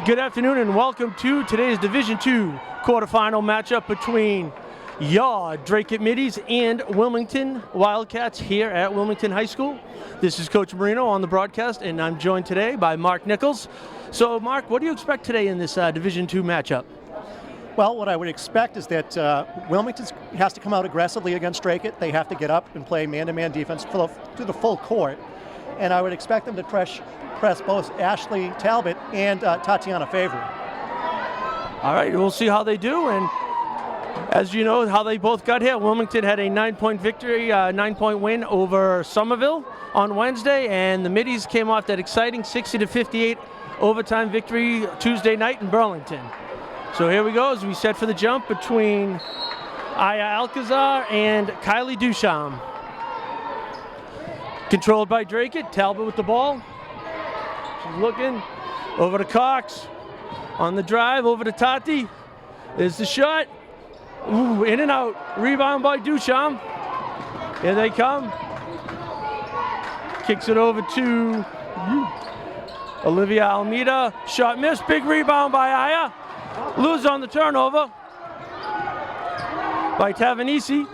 Good afternoon and welcome to today's Division II quarterfinal matchup between your Drake Middies and Wilmington Wildcats here at Wilmington High School. This is Coach Marino on the broadcast, and I'm joined today by Mark Nichols. So, Mark, what do you expect today in this Division II matchup? Well, what I would expect is that Wilmington has to come out aggressively against Drake. They have to get up and play man-to-man defense through the full court. And I would expect them to press both Ashley Talbot and Tatiana Favre. All right, we'll see how they do. And as you know, how they both got here. Wilmington had a 9-point victory, 9-point win over Somerville on Wednesday. And the Middies came off that exciting 60-58 overtime victory Tuesday night in Burlington. So here we go as we set for the jump between Aya Alcazar and Kylie Duchamp. Controlled by Drake. Talbot with the ball. She's looking over to Cox. On the drive, over to Tati. There's the shot. Ooh, in and out. Rebound by Duchamp. Here they come. Kicks it over to Olivia Almeida. Shot missed. Big rebound by Aya. Lose on the turnover by Tavanisi.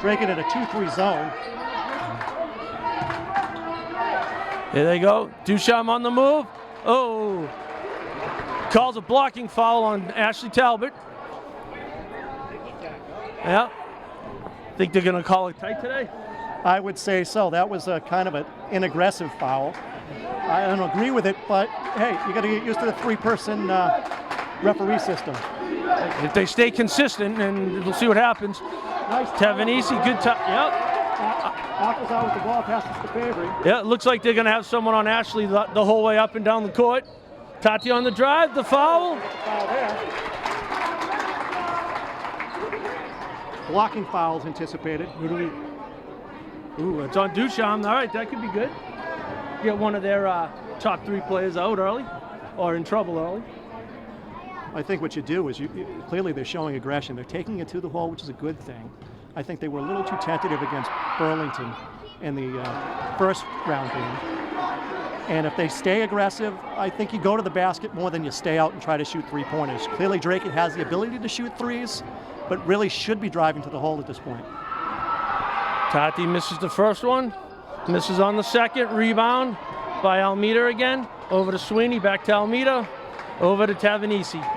Drake in a 2-3 zone. Here they go. Duchamp on the move. Oh. Calls a blocking foul on Ashley Talbot. Yeah. Think they're going to call it tight today? I would say so. That was a kind of an aggressive foul. I don't agree with it, but hey, you got to get used to the three-person referee system. If they stay consistent, and we'll see what happens. Nice. Tavanisi, good time. Yep. Alcazar with the ball, passes to Favre. Yeah, it looks like they're going to have someone on Ashley the whole way up and down the court. Tati on the drive, the foul. Foul there. Blocking fouls anticipated. Ooh, it's on Duchamp. All right, that could be good. Get one of their top 3 players out early or in trouble early. I think what you do is clearly they're showing aggression. They're taking it to the hole, which is a good thing. I think they were a little too tentative against Burlington in the first round game. And if they stay aggressive, I think you go to the basket more than you stay out and try to shoot three-pointers. Clearly Drake has the ability to shoot threes, but really should be driving to the hole at this point. Tati misses the first one, misses on the second, rebound by Almeida again, over to Sweeney, back to Almeida, over to Tavanisi.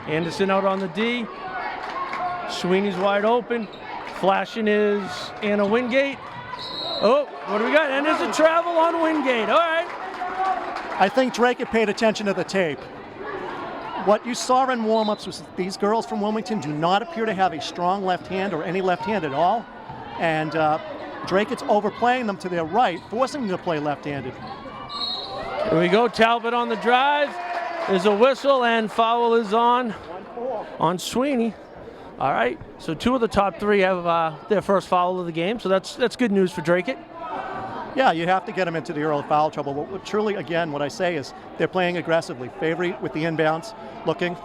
Anderson out on the D. Sweeney's wide open. Flashing is Anna Wingate. Oh, what do we got? And there's a travel on Wingate. All right. I think Drake had paid attention to the tape. What you saw in warm-ups was that these girls from Wilmington do not appear to have a strong left hand or any left hand at all. And Drake is overplaying them to their right, forcing them to play left-handed. Here we go. Talbot on the drive. There's a whistle, and foul is on Sweeney. All right, so 2 of the top 3 have their first foul of the game, so that's good news for Drake. Yeah, you have to get them into the early foul trouble. But truly, again, what I say is they're playing aggressively. Favre with the inbounds, looking.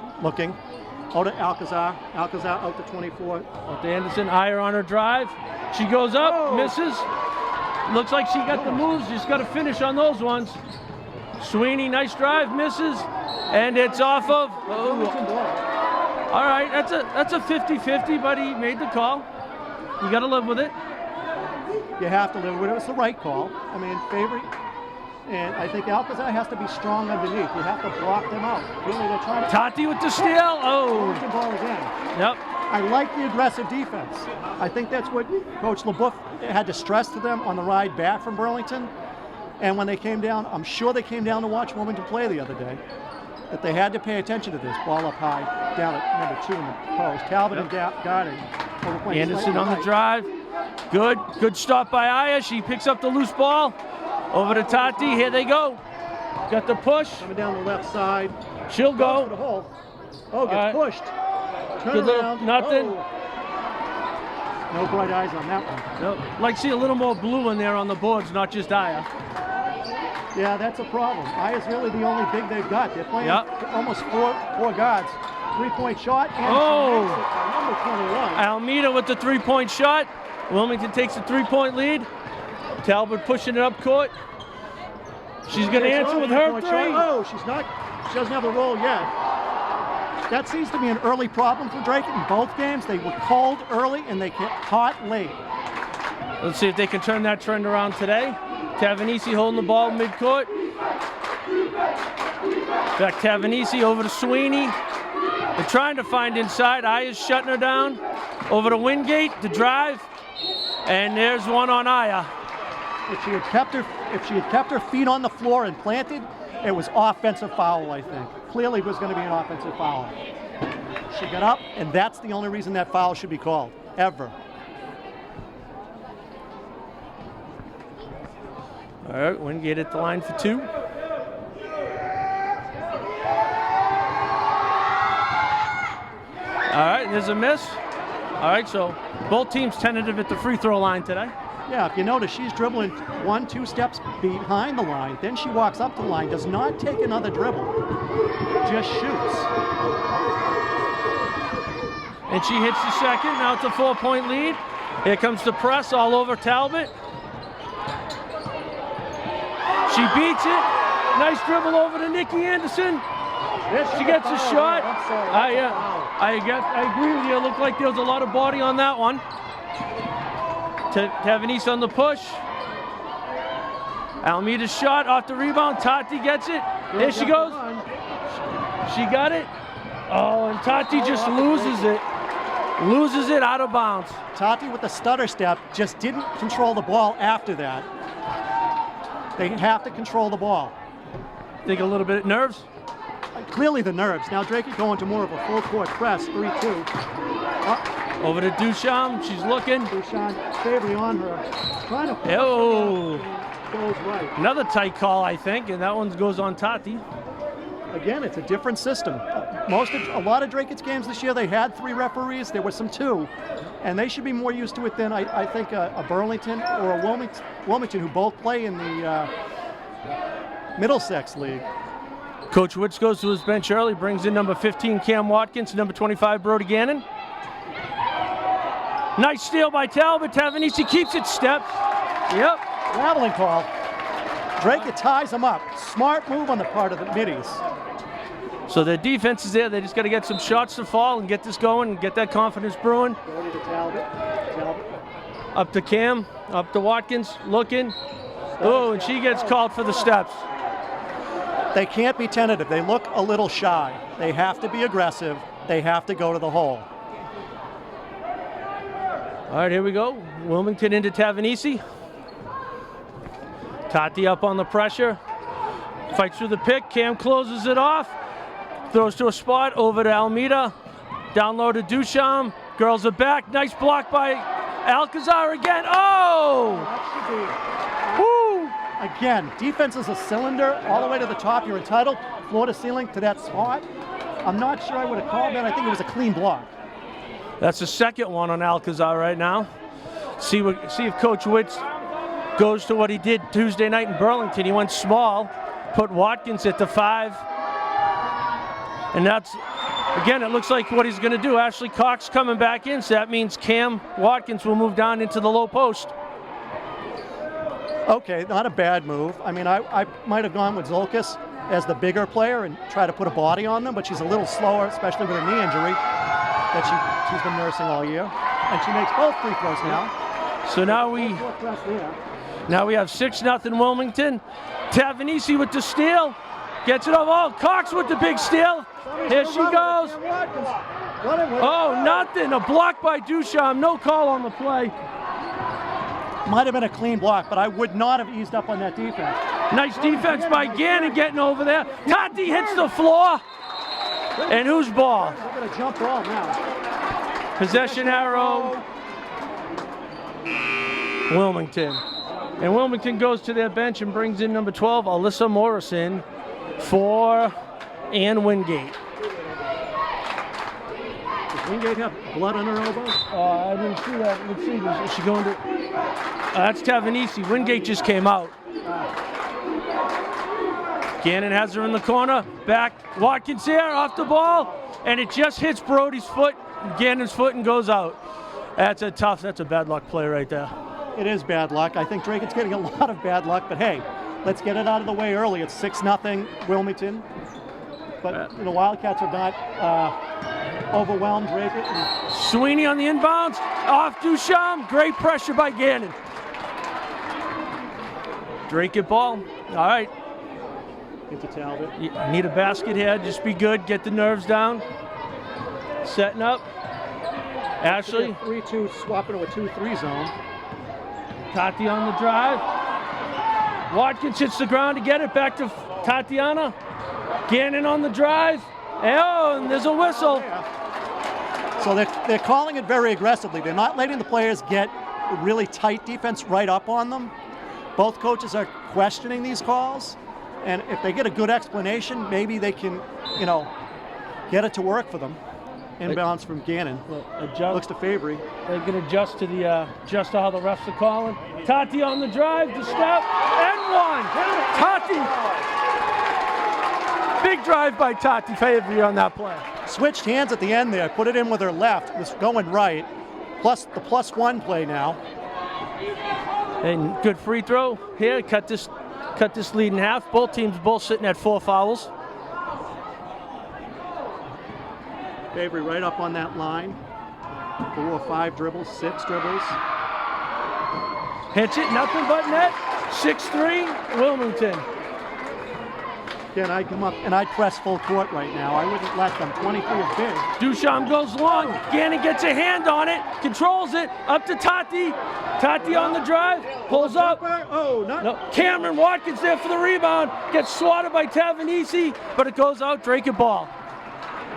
Out to Alcazar out to 24. Out to Anderson, Aya on her drive. She goes up, misses. Looks like she got the moves, just got to finish on those ones. Sweeney, nice drive, misses, and it's off of. All right, that's a 50-50, but he made the call. You got to live with it. You have to live with it. It's the right call. I mean, Favre, and I think Alcazar has to be strong underneath. You have to block them out. Really, they're trying to. Tati with the steal. Oh. The ball again. Yep. I like the aggressive defense. I think that's what Coach LeBouf had to stress to them on the ride back from Burlington. And when they came down, I'm sure they came down to watch Wilmington play the other day, that they had to pay attention to this. Ball up high, down at number 2 in the post. Talbot and guarding. Anderson on the drive. Good stop by Aya. She picks up the loose ball. Over to Tati. Here they go. Got the push. Coming down the left side. She'll go. To the hole. Oh, gets pushed. Turn around. Nothing. Oh. No bright eyes on that one. Nope. Like to see a little more blue in there on the boards, not just Aya. Yeah, that's a problem. Aya's really the only big they've got. They're playing almost four guards. Three-point shot. And number 21. Almeida with the three-point shot. Wilmington takes a 3-point lead. Talbot pushing it up court. She's going to answer with her three. Oh, she's not. She doesn't have the roll yet. That seems to be an early problem for Drake in both games. They were called early and they get caught late. Let's see if they can turn that trend around today. Tavanese holding the ball midcourt. Back Tavanese over to Sweeney. They're trying to find inside. Aya's shutting her down. Over to Wingate to drive. And there's one on Aya. If she had kept her feet on the floor and planted, it was offensive foul, I think. Clearly it was going to be an offensive foul. She got up, and that's the only reason that foul should be called, ever. All right, Wingate at the line for two. All right, there's a miss. All right, so both teams tentative at the free throw line today. Yeah, if you notice, she's dribbling 1-2 steps behind the line, then she walks up to the line, does not take another dribble, just shoots. And she hits the second. Now it's a 4-point lead. Here comes the press all over Talbot. She beats it. Nice dribble over to Nikki Anderson. She gets a shot. I agree with you. It looked like there was a lot of body on that one. Tavanese on the push. Almeida's shot off the rebound. Tati gets it. There she goes. She got it. Oh, and Tati just loses it. Loses it out of bounds. Tati with the stutter step just didn't control the ball after that. They have to control the ball. Think a little bit of nerves? Clearly the nerves. Now Drake is going to more of a full court press, 3-2. Over to Duchamp, she's looking. Duchamp, Fabry on her. Trying to goes right. Another tight call, I think, and that one goes on Tati. Again, it's a different system. A lot of Drake's games this year, they had 3 referees. There were some 2, and they should be more used to it than I think a Burlington or a Wilmington, who both play in the Middlesex League. Coach Witz goes to his bench early, brings in number 15 Cam Watkins, number 25 Brody Gannon. Nice steal by Talbot. Tavanese keeps it steps. Yep. Traveling call. Drake ties them up. Smart move on the part of the middies. So their defense is there. They just got to get some shots to fall and get this going and get that confidence brewing. Brody to Talbot. Up to Cam, up to Watkins, looking. Oh, and she gets called for the steps. They can't be tentative. They look a little shy. They have to be aggressive. They have to go to the hole. All right, here we go. Wilmington into Tavanese. Tati up on the pressure. Fights through the pick. Cam closes it off. Throws to a spot. Over to Almeida. Down low to Duchamp. Girls are back. Nice block by Alcazar again. Oh! Woo! Again, defense is a cylinder all the way to the top. You're entitled floor to ceiling to that spot. I'm not sure I would have called that. I think it was a clean block. That's the second one on Alcazar right now. See if Coach Witz goes to what he did Tuesday night in Burlington. He went small, put Watkins at the 5. And that's, again, it looks like what he's going to do. Ashley Cox coming back in, so that means Cam Watkins will move down into the low post. Okay, not a bad move. I mean, I might have gone with Zolkis as the bigger player and try to put a body on them, but she's a little slower, especially with a knee injury that she's been nursing all year. And she makes both free throws now. So now we have 6-0 Wilmington. Tavanese with the steal. Gets it off. Oh, Cox with the big steal. Here she goes. Oh, nothing. A block by Duchamp. No call on the play. Might have been a clean block, but I would not have eased up on that defense. Nice defense by Gannon getting over there. Tati hits the floor. And whose ball? We're going to jump ball now. Possession arrow. Wilmington. And Wilmington goes to their bench and brings in number 12, Alyssa Morrison, for Ann Wingate. Does Wingate have blood on her elbow? I didn't see that. Let's see. Is she going to? That's Tavanese. Wingate just came out. Gannon has her in the corner. Back. Watkins here off the ball. And it just hits Brody's foot, Gannon's foot, and goes out. That's a bad luck play right there. It is bad luck. I think Draken's getting a lot of bad luck, but hey, let's get it out of the way early. It's 6-0 Wilmington. But the Wildcats are not overwhelmed. Draken. Sweeney on the inbounds. Off Duchamp. Great pressure by Gannon. Drake it ball. All right. Into Talbot. You need a basket here. Just be good. Get the nerves down. Setting up. Ashley. 3-2, swapping to a 2-3 zone. Tati on the drive. Watkins hits the ground to get it back to Tatiana. Gannon on the drive. Oh, and there's a whistle. So they're calling it very aggressively. They're not letting the players get really tight defense right up on them. Both coaches are questioning these calls. And if they get a good explanation, maybe they can, get it to work for them. Inbounds from Gannon. Looks to Favory. They can adjust to just how the refs are calling. Tati on the drive, the step, and one. Tati. Big drive by Tati Favory on that play. Switched hands at the end there. Put it in with her left. Was going right. Plus the +1 play now. And good free throw here. Cut this lead in half. Both teams sitting at 4 fouls. Favory right up on that line. 4 or 5 dribbles, 6 dribbles. Hits it, nothing but net. 6-3, Wilmington. Again, I'd come up and I'd press full court right now. I wouldn't let them. 23 is big. Duchamp goes long. Gannon gets a hand on it, controls it, up to Tati. Tati on the drive, pulls up. Oh, no. Cameron Watkins there for the rebound. Gets swatted by Tavanesi, but it goes out. Drake it ball.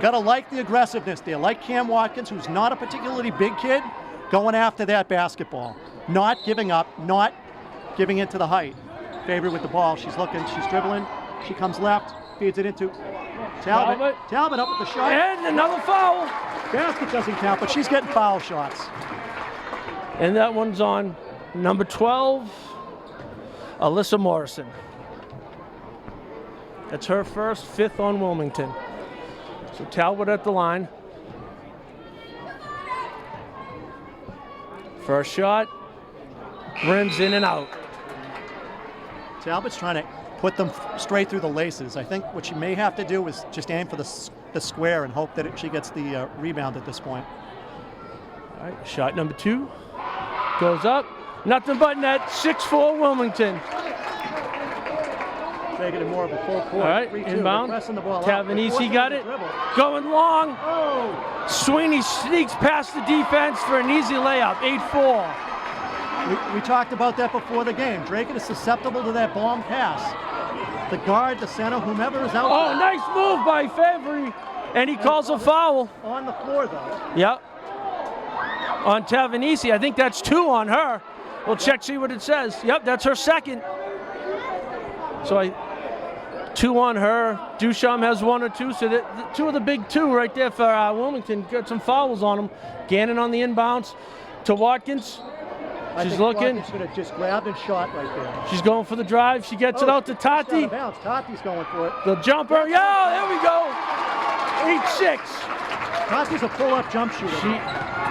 Got to like the aggressiveness there. Like Cam Watkins, who's not a particularly big kid, going after that basketball. Not giving up, not giving it to the height. Favory with the ball. She's looking, she's dribbling. She comes left, feeds it into Talbot. Talbot up with the shot. And another foul. Basket doesn't count, but she's getting foul shots. And that one's on number 12, Alyssa Morrison. That's her first, 5th on Wilmington. So Talbot at the line. First shot, rims in and out. Talbot's trying to put them straight through the laces. I think what she may have to do is just aim for the square and hope that she gets the rebound at this point. All right, shot number 2 goes up. Nothing but net. 6-4 Wilmington. Taking it more of a full court. All right, 3-2. inbound. Tavanesi got it. Going long. Oh. Sweeney sneaks past the defense for an easy layup. 8-4. We talked about that before the game. Draken is susceptible to that bomb pass. The guard, the center, whomever is out Oh, there. nice move by Favory. And he calls a foul. On the floor, though. Yep. On Tavanesi. I think that's 2 on her. We'll check, see what it says. Yep, that's her second. So 2 on her. Duchamp has 1 or 2. So 2 of the big 2 right there for Wilmington. Got some fouls on them. Gannon on the inbounds to Watkins. She's looking. She's going to just grab and shot right there. She's going for the drive. She gets it out to Tati. Tati's going for it. The jumper. Yeah, there we go. 8-6. Tati's a pull-up jump shooter.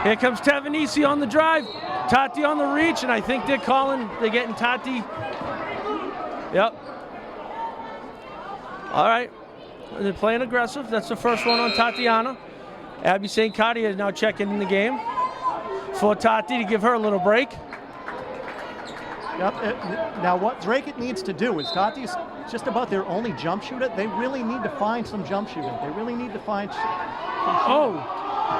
Here comes Tavanesi on the drive. Tati on the reach, and I think they're getting Tati. Yep. All right. They're playing aggressive. That's the first one on Tatiana. Abby St. Cartier is now checking in the game for Tati to give her a little break. Yep. Now what Drake needs to do is Tati's just about their only jump shooter. They really need to find some jump shooting. They really need to find some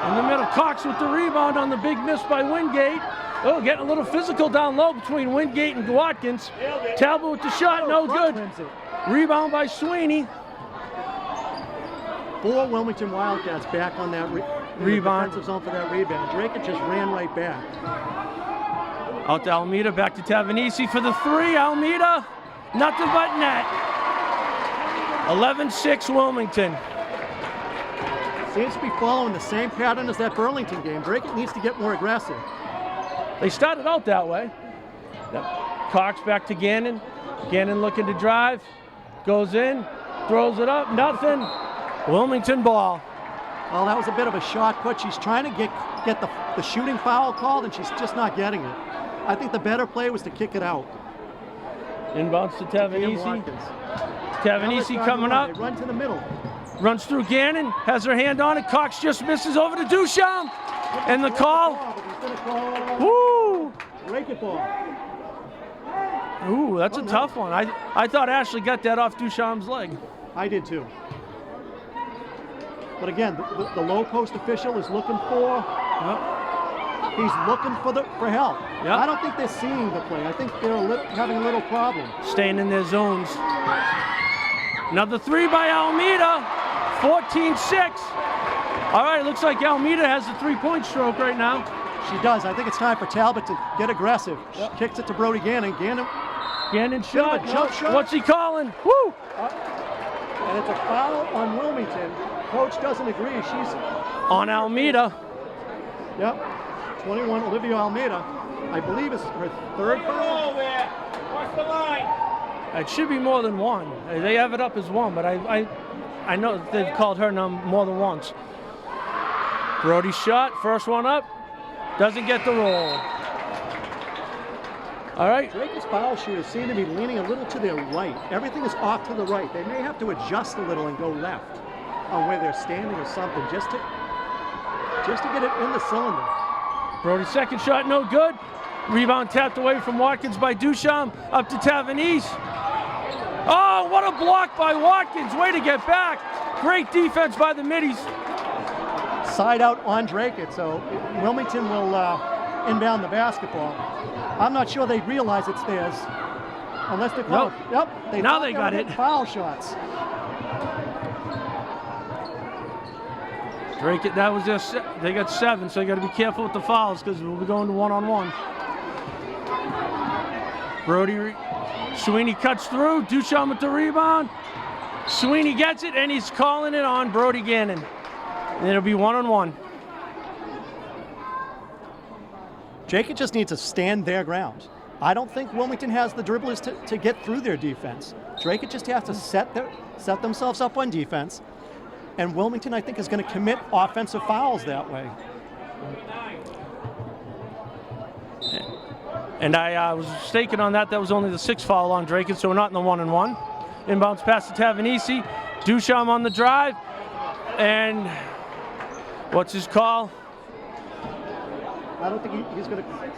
in the middle. Cox with the rebound on the big miss by Wingate. Oh, getting a little physical down low between Wingate and Watkins. Talbot with the shot, no good. Rebound by Sweeney. 4 Wilmington Wildcats back on that rebound. Defensive zone for that rebound. Drake just ran right back. Out to Almeida, back to Tavanesi for the 3. Almeida, nothing but net. 11-6 Wilmington. Seems to be following the same pattern as that Burlington game. Drake needs to get more aggressive. They started out that way. Cox back to Gannon. Gannon looking to drive. Goes in, throws it up, nothing. Wilmington ball. Well, that was a bit of a shot put. She's trying to get the shooting foul called, and she's just not getting it. I think the better play was to kick it out. Inbounds to Tavanese. Watkins. Tavanese coming up. They run to the middle. Runs through Gannon, has her hand on it. Cox just misses over to Duchamp. And the call. Woo! Break it ball. Ooh, that's a tough one. I thought Ashley got that off Duchamp's leg. I did too. But again, the low post official is looking for. Yep. He's looking for help. Yep. I don't think they're seeing the play. I think they're having a little problem. Staying in their zones. Another three by Almeida. 14-6. All right, looks like Almeida has the three-point stroke right now. She does. I think it's time for Talbot to get aggressive. Yep. She kicks it to Brody Gannon. Gannon shot. Jump shot. What's he calling? Woo! And it's a foul on Wilmington. Coach doesn't agree. She's on Almeida. Yep. 21, Olivia Almeida. I believe it's her third foul. What's the line? It should be more than one. They have it up as one, but I know they've called her more than once. Brody's shot, first one up, doesn't get the roll. All right. Drake's foul shooters seem to be leaning a little to their right. Everything is off to the right. They may have to adjust a little and go left on where they're standing or something, just to get it in the cylinder. Brody's second shot, no good. Rebound tapped away from Watkins by Duchamp, up to Tavanese. Oh, what a block by Watkins. Way to get back. Great defense by the middies. Side out on Drake, so Wilmington will inbound the basketball. I'm not sure they realize it's theirs, unless they call. Nope. Yep. Now they got it. Foul shots. Drake, that was just, they got 7, so you got to be careful with the fouls because we'll be going to one-on-one. Brody, Sweeney cuts through, Duchamp with the rebound. Sweeney gets it, and he's calling it on Brody Gannon. And it'll be one-on-one. Drake just needs to stand their ground. I don't think Wilmington has the dribblers to get through their defense. Drake just has to set themselves up on defense. And Wilmington, I think, is going to commit offensive fouls that way. And I was mistaken on that. That was only the 6th foul on Drake, so we're not in the one-on-one. Inbounds pass to Tavanese. Duchamp on the drive. And what's his call? I don't think he's going to...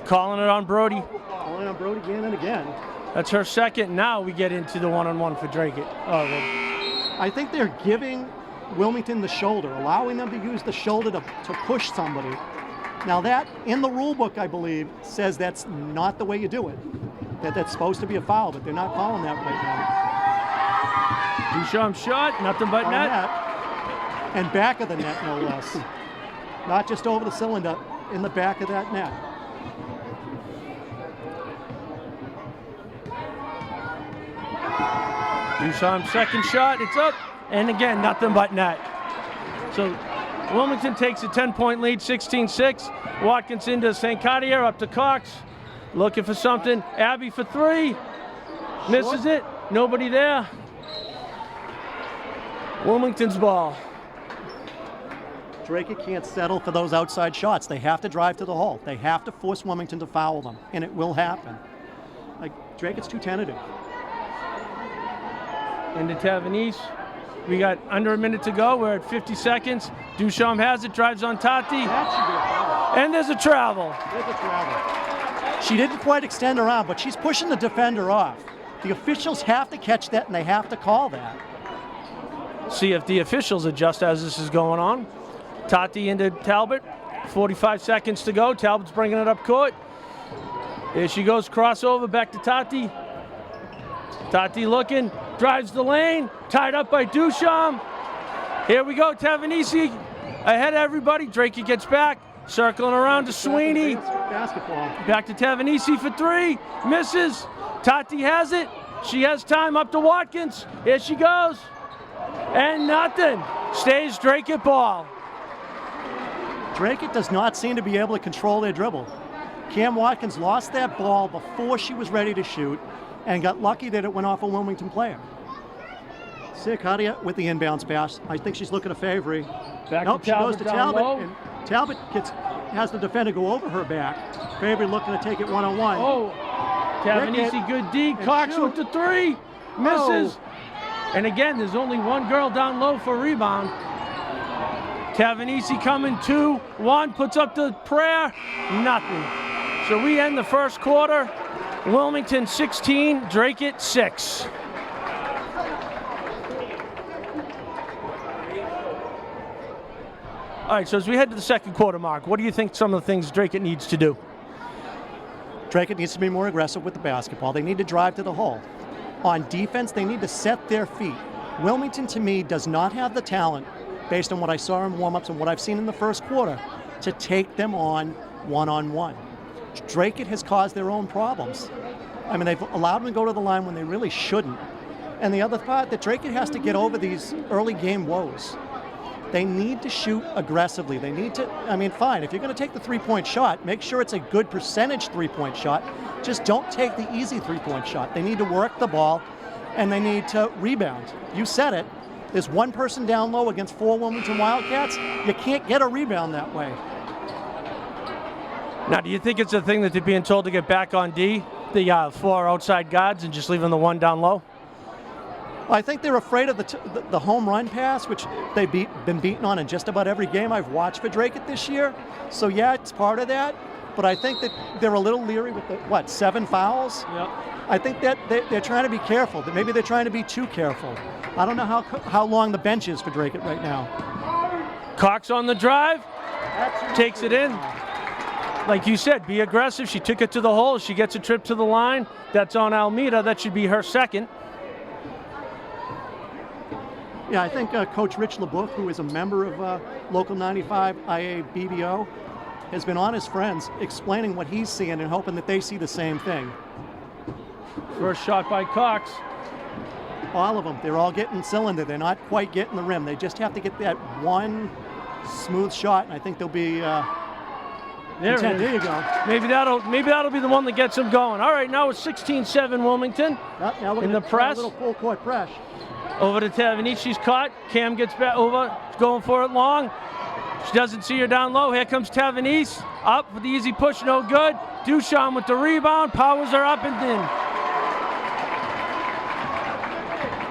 Calling it on Brody. Calling it on Brody again. That's her second. Now we get into the one-on-one for Drake. I think they're giving Wilmington the shoulder, allowing them to use the shoulder to push somebody. Now that, in the rule book, I believe, says that's not the way you do it. That's supposed to be a foul, but they're not calling that right now. Duchamp shot, nothing but net. And back of the net, no less. Not just over the cylinder, in the back of that net. Duchamp's second shot, it's up, and again, nothing but net. So Wilmington takes a 10-point lead, 16-6. Watkins into St. Cartier, up to Cox, looking for something. Abby for 3, misses it, nobody there. Wilmington's ball. Drake can't settle for those outside shots. They have to drive to the hole. They have to force Wilmington to foul them, and it will happen. Drake, it's too tentative. Into Tavanese. We got under a minute to go. We're at 50 seconds. Duchamp has it, drives on Tati. That should be a foul. And there's a travel. There's a travel. She didn't quite extend around, but she's pushing the defender off. The officials have to catch that, and they have to call that. See if the officials adjust as this is going on. Tati into Talbot. 45 seconds to go. Talbot's bringing it up court. Here she goes, crossover back to Tati. Tati looking, drives the lane, tied up by Duchamp. Here we go, Tavanese ahead of everybody. Drake gets back, circling around to Sweeney. Basketball. Back to Tavanese for 3, misses. Tati has it. She has time up to Watkins. Here she goes. And nothing. Stays Drake at ball. Drake does not seem to be able to control their dribble. Cam Watkins lost that ball before she was ready to shoot and got lucky that it went off a Wilmington player. Siakadia with the inbounds pass. I think she's looking to Favory. Back nope, to Talbot, she goes to Talbot, and Talbot gets has the defender go over her back. Fabry looking to take it one-on-one. Oh, Tavanese, good D. Cox with the three. Misses. And again, there's only one girl down low for a rebound. Tavanese coming 2-1, puts up the prayer. Nothing. So we end the first quarter. Wilmington 16, Drake 6. All right, so as we head to the second quarter, Mark, what do you think some of the things Drake needs to do? Drake needs to be more aggressive with the basketball. They need to drive to the hole. On defense, they need to set their feet. Wilmington, to me, does not have the talent, based on what I saw in warm-ups and what I've seen in the first quarter, to take them on one-on-one. Drake has caused their own problems. I mean, they've allowed them to go to the line when they really shouldn't. And the other part, that Drake has to get over these early game woes. They need to shoot aggressively. They need to, I mean, fine, if you're going to take the three-point shot, make sure it's a good percentage three-point shot. Just don't take the easy three-point shot. They need to work the ball, and they need to rebound. You said it. There's one person down low against 4 Wilmington Wildcats. You can't get a rebound that way. Now, do you think it's a thing that they're being told to get back on D, the 4 outside guards, and just leaving the one down low? I think they're afraid of the home run pass, which they've been beaten on in just about every game I've watched for Drake this year. So, yeah, it's part of that. But I think that they're a little leery with the, 7 fouls? Yep. I think that they're trying to be careful. That maybe they're trying to be too careful. I don't know how long the bench is for Drake right now. Cox on the drive, takes it in. Like you said, be aggressive. She took it to the hole. She gets a trip to the line. That's on Almeida. That should be her second. Yeah, I think Coach Rich LeBouf, who is a member of Local 95 IA BBO, has been on his friends explaining what he's seeing and hoping that they see the same thing. First shot by Cox. All of them. They're all getting cylinder. They're not quite getting the rim. They just have to get that one smooth shot, and I think they'll be content. There you go. Maybe that'll be the one that gets them going. All right, now it's 16-7 Wilmington. Now we're in the press. A little full court press. Over to Tavanese, she's caught. Cam gets back over, going for it long. She doesn't see her down low. Here comes Tavanese, up with the easy push, no good. Duchamp with the rebound, powers her up and in.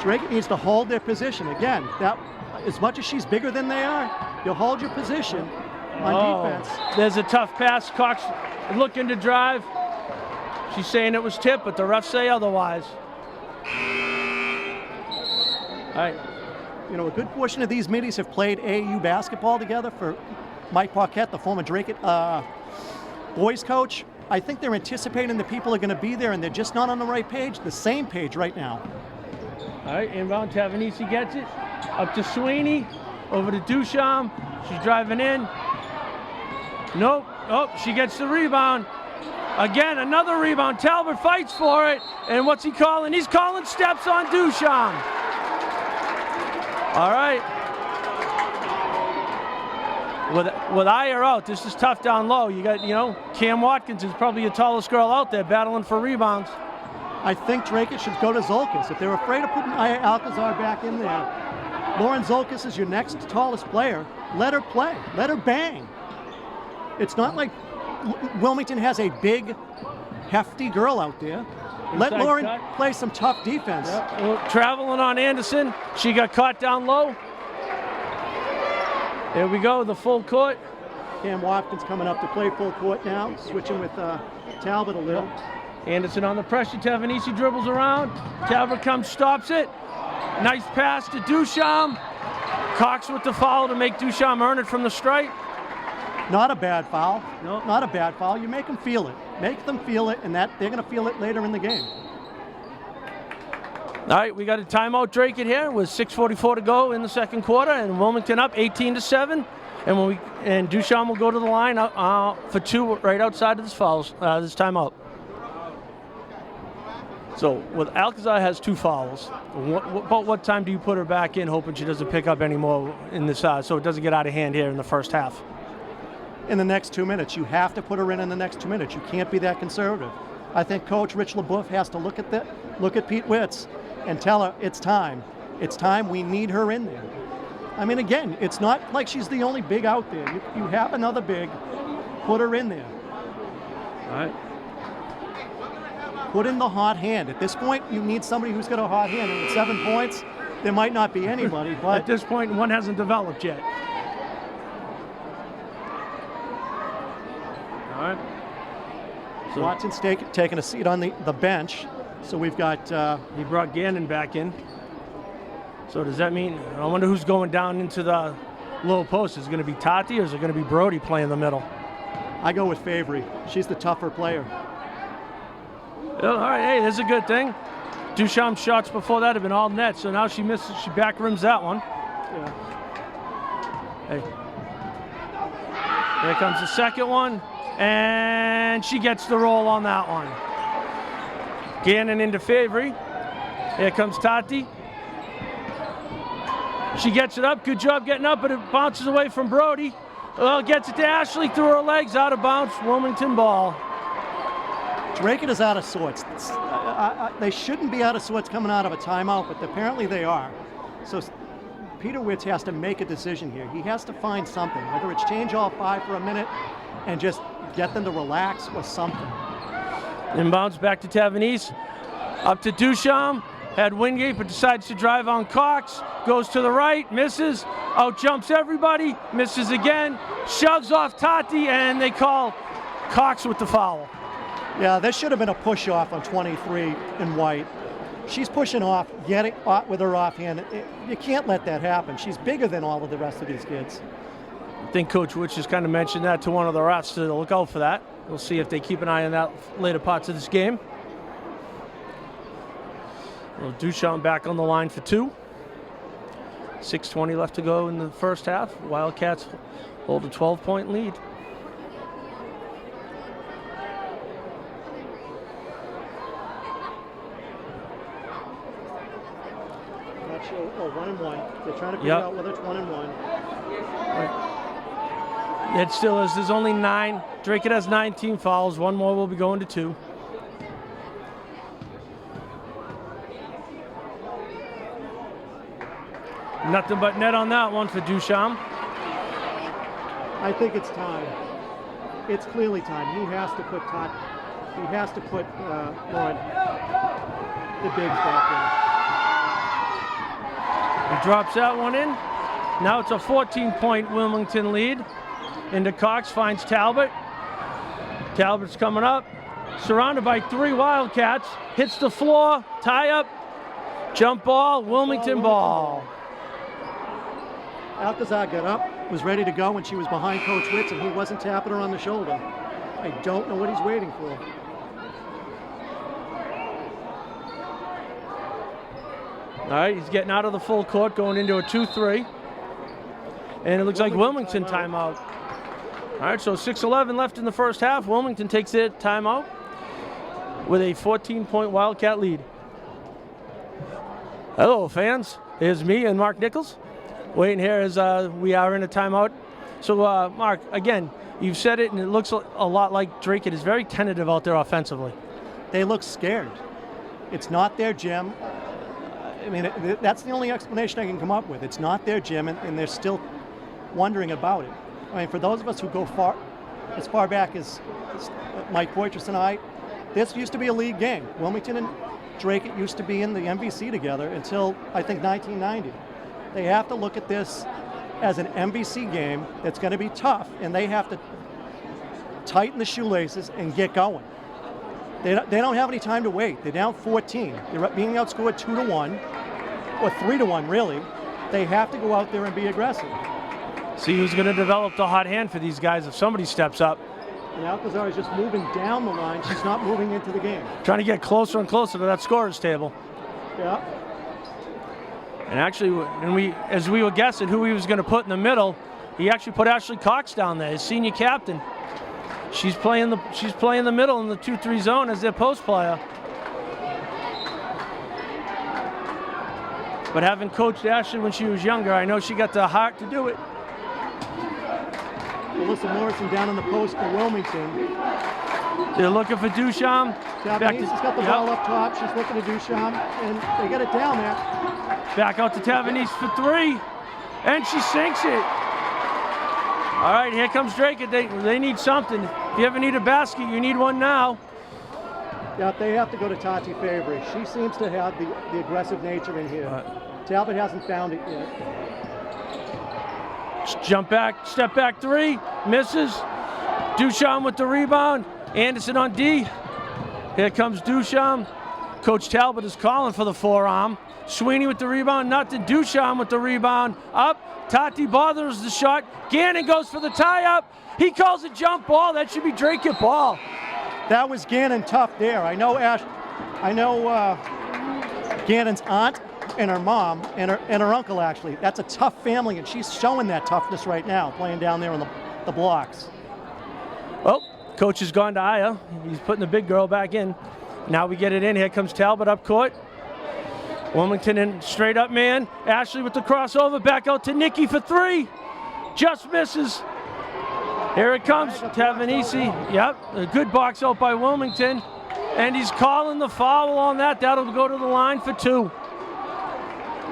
Drake needs to hold their position. Again, that as much as she's bigger than they are, you'll hold your position on defense. There's a tough pass. Cox looking to drive. She's saying it was tipped, but the refs say otherwise. All right. You know, a good portion of these middies have played AAU basketball together. For Mike Paquette, the former Drake boys coach, I think they're anticipating that people are going to be there, and they're just not on the right page, the same page right now. All right, inbound, Tavanese gets it. Up to Sweeney, over to Duchamp. She's driving in. Nope. Oh, she gets the rebound. Again, another rebound. Talbot fights for it. And what's he calling? He's calling steps on Duchamp. All right. With Iyer out, this is tough down low. You got, Cam Watkins is probably your tallest girl out there battling for rebounds. I think Drake should go to Zolkas. If they're afraid of putting Iyer Alcazar back in there, Lauren Zolkas is your next tallest player. Let her play. Let her bang. It's not like Wilmington has a big, hefty girl out there. Let Lauren play some tough defense. Yep. Well, traveling on Anderson. She got caught down low. There we go, the full court. Cam Watkins coming up to play full court now, switching with Talbot a little. Anderson on the pressure. Tavanese dribbles around. Talbot comes, stops it. Nice pass to Duchamp. Cox with the foul to make Duchamp earn it from the stripe. Not a bad foul. No. Not a bad foul. You make them feel it. Make them feel it, and that they're going to feel it later in the game. All right, we got a timeout, Drake, in here with 6:44 to go in the second quarter, and Wilmington up 18-7. And Duchamp will go to the line for 2 right outside of this timeout. So, with Alcazar has 2 fouls. About what time do you put her back in, hoping she doesn't pick up any more in this, so it doesn't get out of hand here in the first half? In the next 2 minutes. You have to put her in the next 2 minutes. You can't be that conservative. I think Coach Rich LeBouf has to look at Pete Witz and tell her it's time. It's time. We need her in there. I mean, again, it's not like she's the only big out there. You have another big Put her in there. All right. Put in the hot hand. At this point, you need somebody who's got a hot hand. And at 7 points, there might not be anybody, but at this point, one hasn't developed yet. All right. So Watson's taking a seat on the bench. So we've got... he brought Gannon back in. So does that mean... I wonder who's going down into the low post. Is it going to be Tati or is it going to be Brody playing the middle? I go with Favory. She's the tougher player. All right, hey, that's a good thing. Duchamp's shots before that have been all net, so now she misses. She back rims that one. Yeah. Hey. Here comes the second one, and she gets the roll on that one. Gannon into Favory. Here comes Tati. She gets it up. Good job getting up, but it bounces away from Brody. Well, gets it to Ashley through her legs, out of bounds. Wilmington ball. Drake is out of sorts. They shouldn't be out of sorts coming out of a timeout, but apparently they are. So Peter Witz has to make a decision here. He has to find something, whether it's change all 5 for a minute and just get them to relax or something. Inbounds back to Tavanese. Up to Duchamp. Had Wingate, but decides to drive on Cox. Goes to the right, misses. Out jumps everybody, misses again. Shoves off Tati, and they call Cox with the foul. Yeah, this should have been a push-off on 23 in white. She's pushing off, getting off with her offhand. You can't let that happen. She's bigger than all of the rest of these kids. I think Coach Witch has kind of mentioned that to one of the refs to look out for that. We'll see if they keep an eye on that later parts of this game. Well, Duchamp back on the line for 2. 6:20 left to go in the first half. Wildcats hold a 12-point lead. Not sure. Oh, 1-1. They're trying to figure out whether it's 1-1. It still is. There's only 9. Drake has 19 fouls. One more will be going to 2. Nothing but net on that one for Duchamp. I think it's time. It's clearly time. He has to put Lauren, the bigs back He drops that one in. Now it's a 14-point Wilmington lead. Into Cox, finds Talbot. Talbot's coming up. Surrounded by 3 Wildcats. Hits the floor. Tie up. Jump ball. Wilmington ball. Alcazar got up, was ready to go when she was behind Coach Witz, and he wasn't tapping her on the shoulder. I don't know what he's waiting for. All right, he's getting out of the full court, going into a 2-3. And it looks like Wilmington timeout. All right, so 6:11 left in the first half. Wilmington takes their timeout with a 14-point Wildcat lead. Hello, fans. Here's me and Mark Nichols. Waiting here as we are in a timeout. So, Mark, again, you've said it, and it looks a lot like Drake. It is very tentative out there offensively. They look scared. It's not their gym. I mean, that's the only explanation I can come up with. It's not their gym, and they're still wondering about it. I mean, for those of us who go as far back as Mike Poitras and I, this used to be a league game. Wilmington and Drake used to be in the MVC together until, I think, 1990. They have to look at this as an MVC game that's going to be tough, and they have to tighten the shoelaces and get going. They don't have any time to wait. They're down 14. They're being outscored 2-1, or 3-1, really. They have to go out there and be aggressive. See who's going to develop the hot hand for these guys if somebody steps up. And Alcazar is just moving down the line. She's not moving into the game. Trying to get closer and closer to that scorer's table. Yeah. And actually, as we were guessing who he was going to put in the middle, he actually put Ashley Cox down there, his senior captain. She's playing the middle in the 2-3 zone as their post player. But having coached Ashley when she was younger, I know she got the heart to do it. Melissa Morrison down in the post for Wilmington. They're looking for Duchamp. Tavanese has got the ball up top. She's looking to Duchamp, and they get it down there. Back out to Tavanese for 3, and she sinks it. All right, here comes Drake. They need something. If you ever need a basket, you need one now. Yeah, they have to go to Tati Fabry. She seems to have the aggressive nature in here. Talbot hasn't found it yet. Jump back, step back three, misses. Duchamp with the rebound. Anderson on D. Here comes Duchamp. Coach Talbot is calling for the forearm. Sweeney with the rebound, nothing. Duchamp with the rebound, up. Tati bothers the shot. Gannon goes for the tie-up. He calls a jump ball. That should be Drake at ball. That was Gannon tough there. I know Gannon's aunt and her mom and her uncle actually. That's a tough family, and she's showing that toughness right now, playing down there on the blocks. Well, coach has gone to Aya. He's putting the big girl back in. Now we get it in. Here comes Talbot up court. Wilmington in straight up man. Ashley with the crossover. Back out to Nikki for three. Just misses. Here it comes. Tavanese. Yep. A good box out by Wilmington. And he's calling the foul on that. That'll go to the line for two.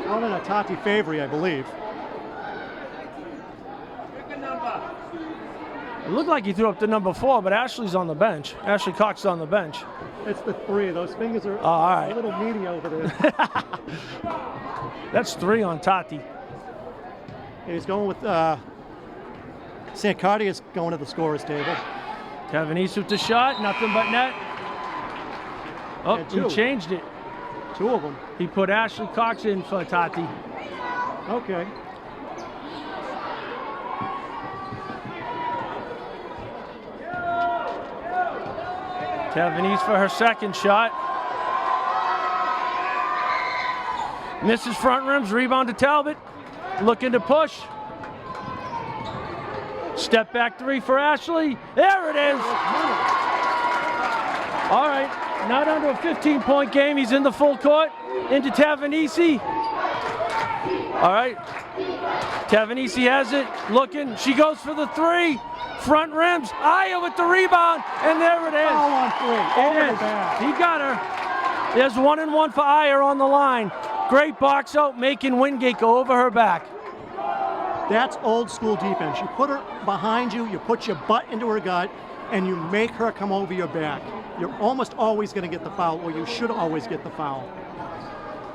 Calling a Tati Fabry, I believe. It looked like he threw up the number 4, but Ashley's on the bench. Ashley Cox is on the bench. It's the 3. Those fingers are all right. A little meaty over there. That's 3 on Tati. And he's going with Sancardi is going to the scorer's table. Tavanese with the shot, nothing but net. Oh, he changed it. 2 of them. He put Ashley Cox in for Tati. Okay. Tavanese for her second shot. Misses front rims, rebound to Talbot. Looking to push. Step back 3 for Ashley. There it is. All right, not under a 15-point game. He's in the full court. Into Tavanese. All right. Tavanese has it. Looking. She goes for the 3. Front rims. Aya with the rebound. And there it is. All on 3. It is. He got her. There's 1 and 1 for Aya on the line. Great box out, making Wingate go over her back. That's old school defense. You put her behind you, you put your butt into her gut, and you make her come over your back. You're almost always going to get the foul, or you should always get the foul.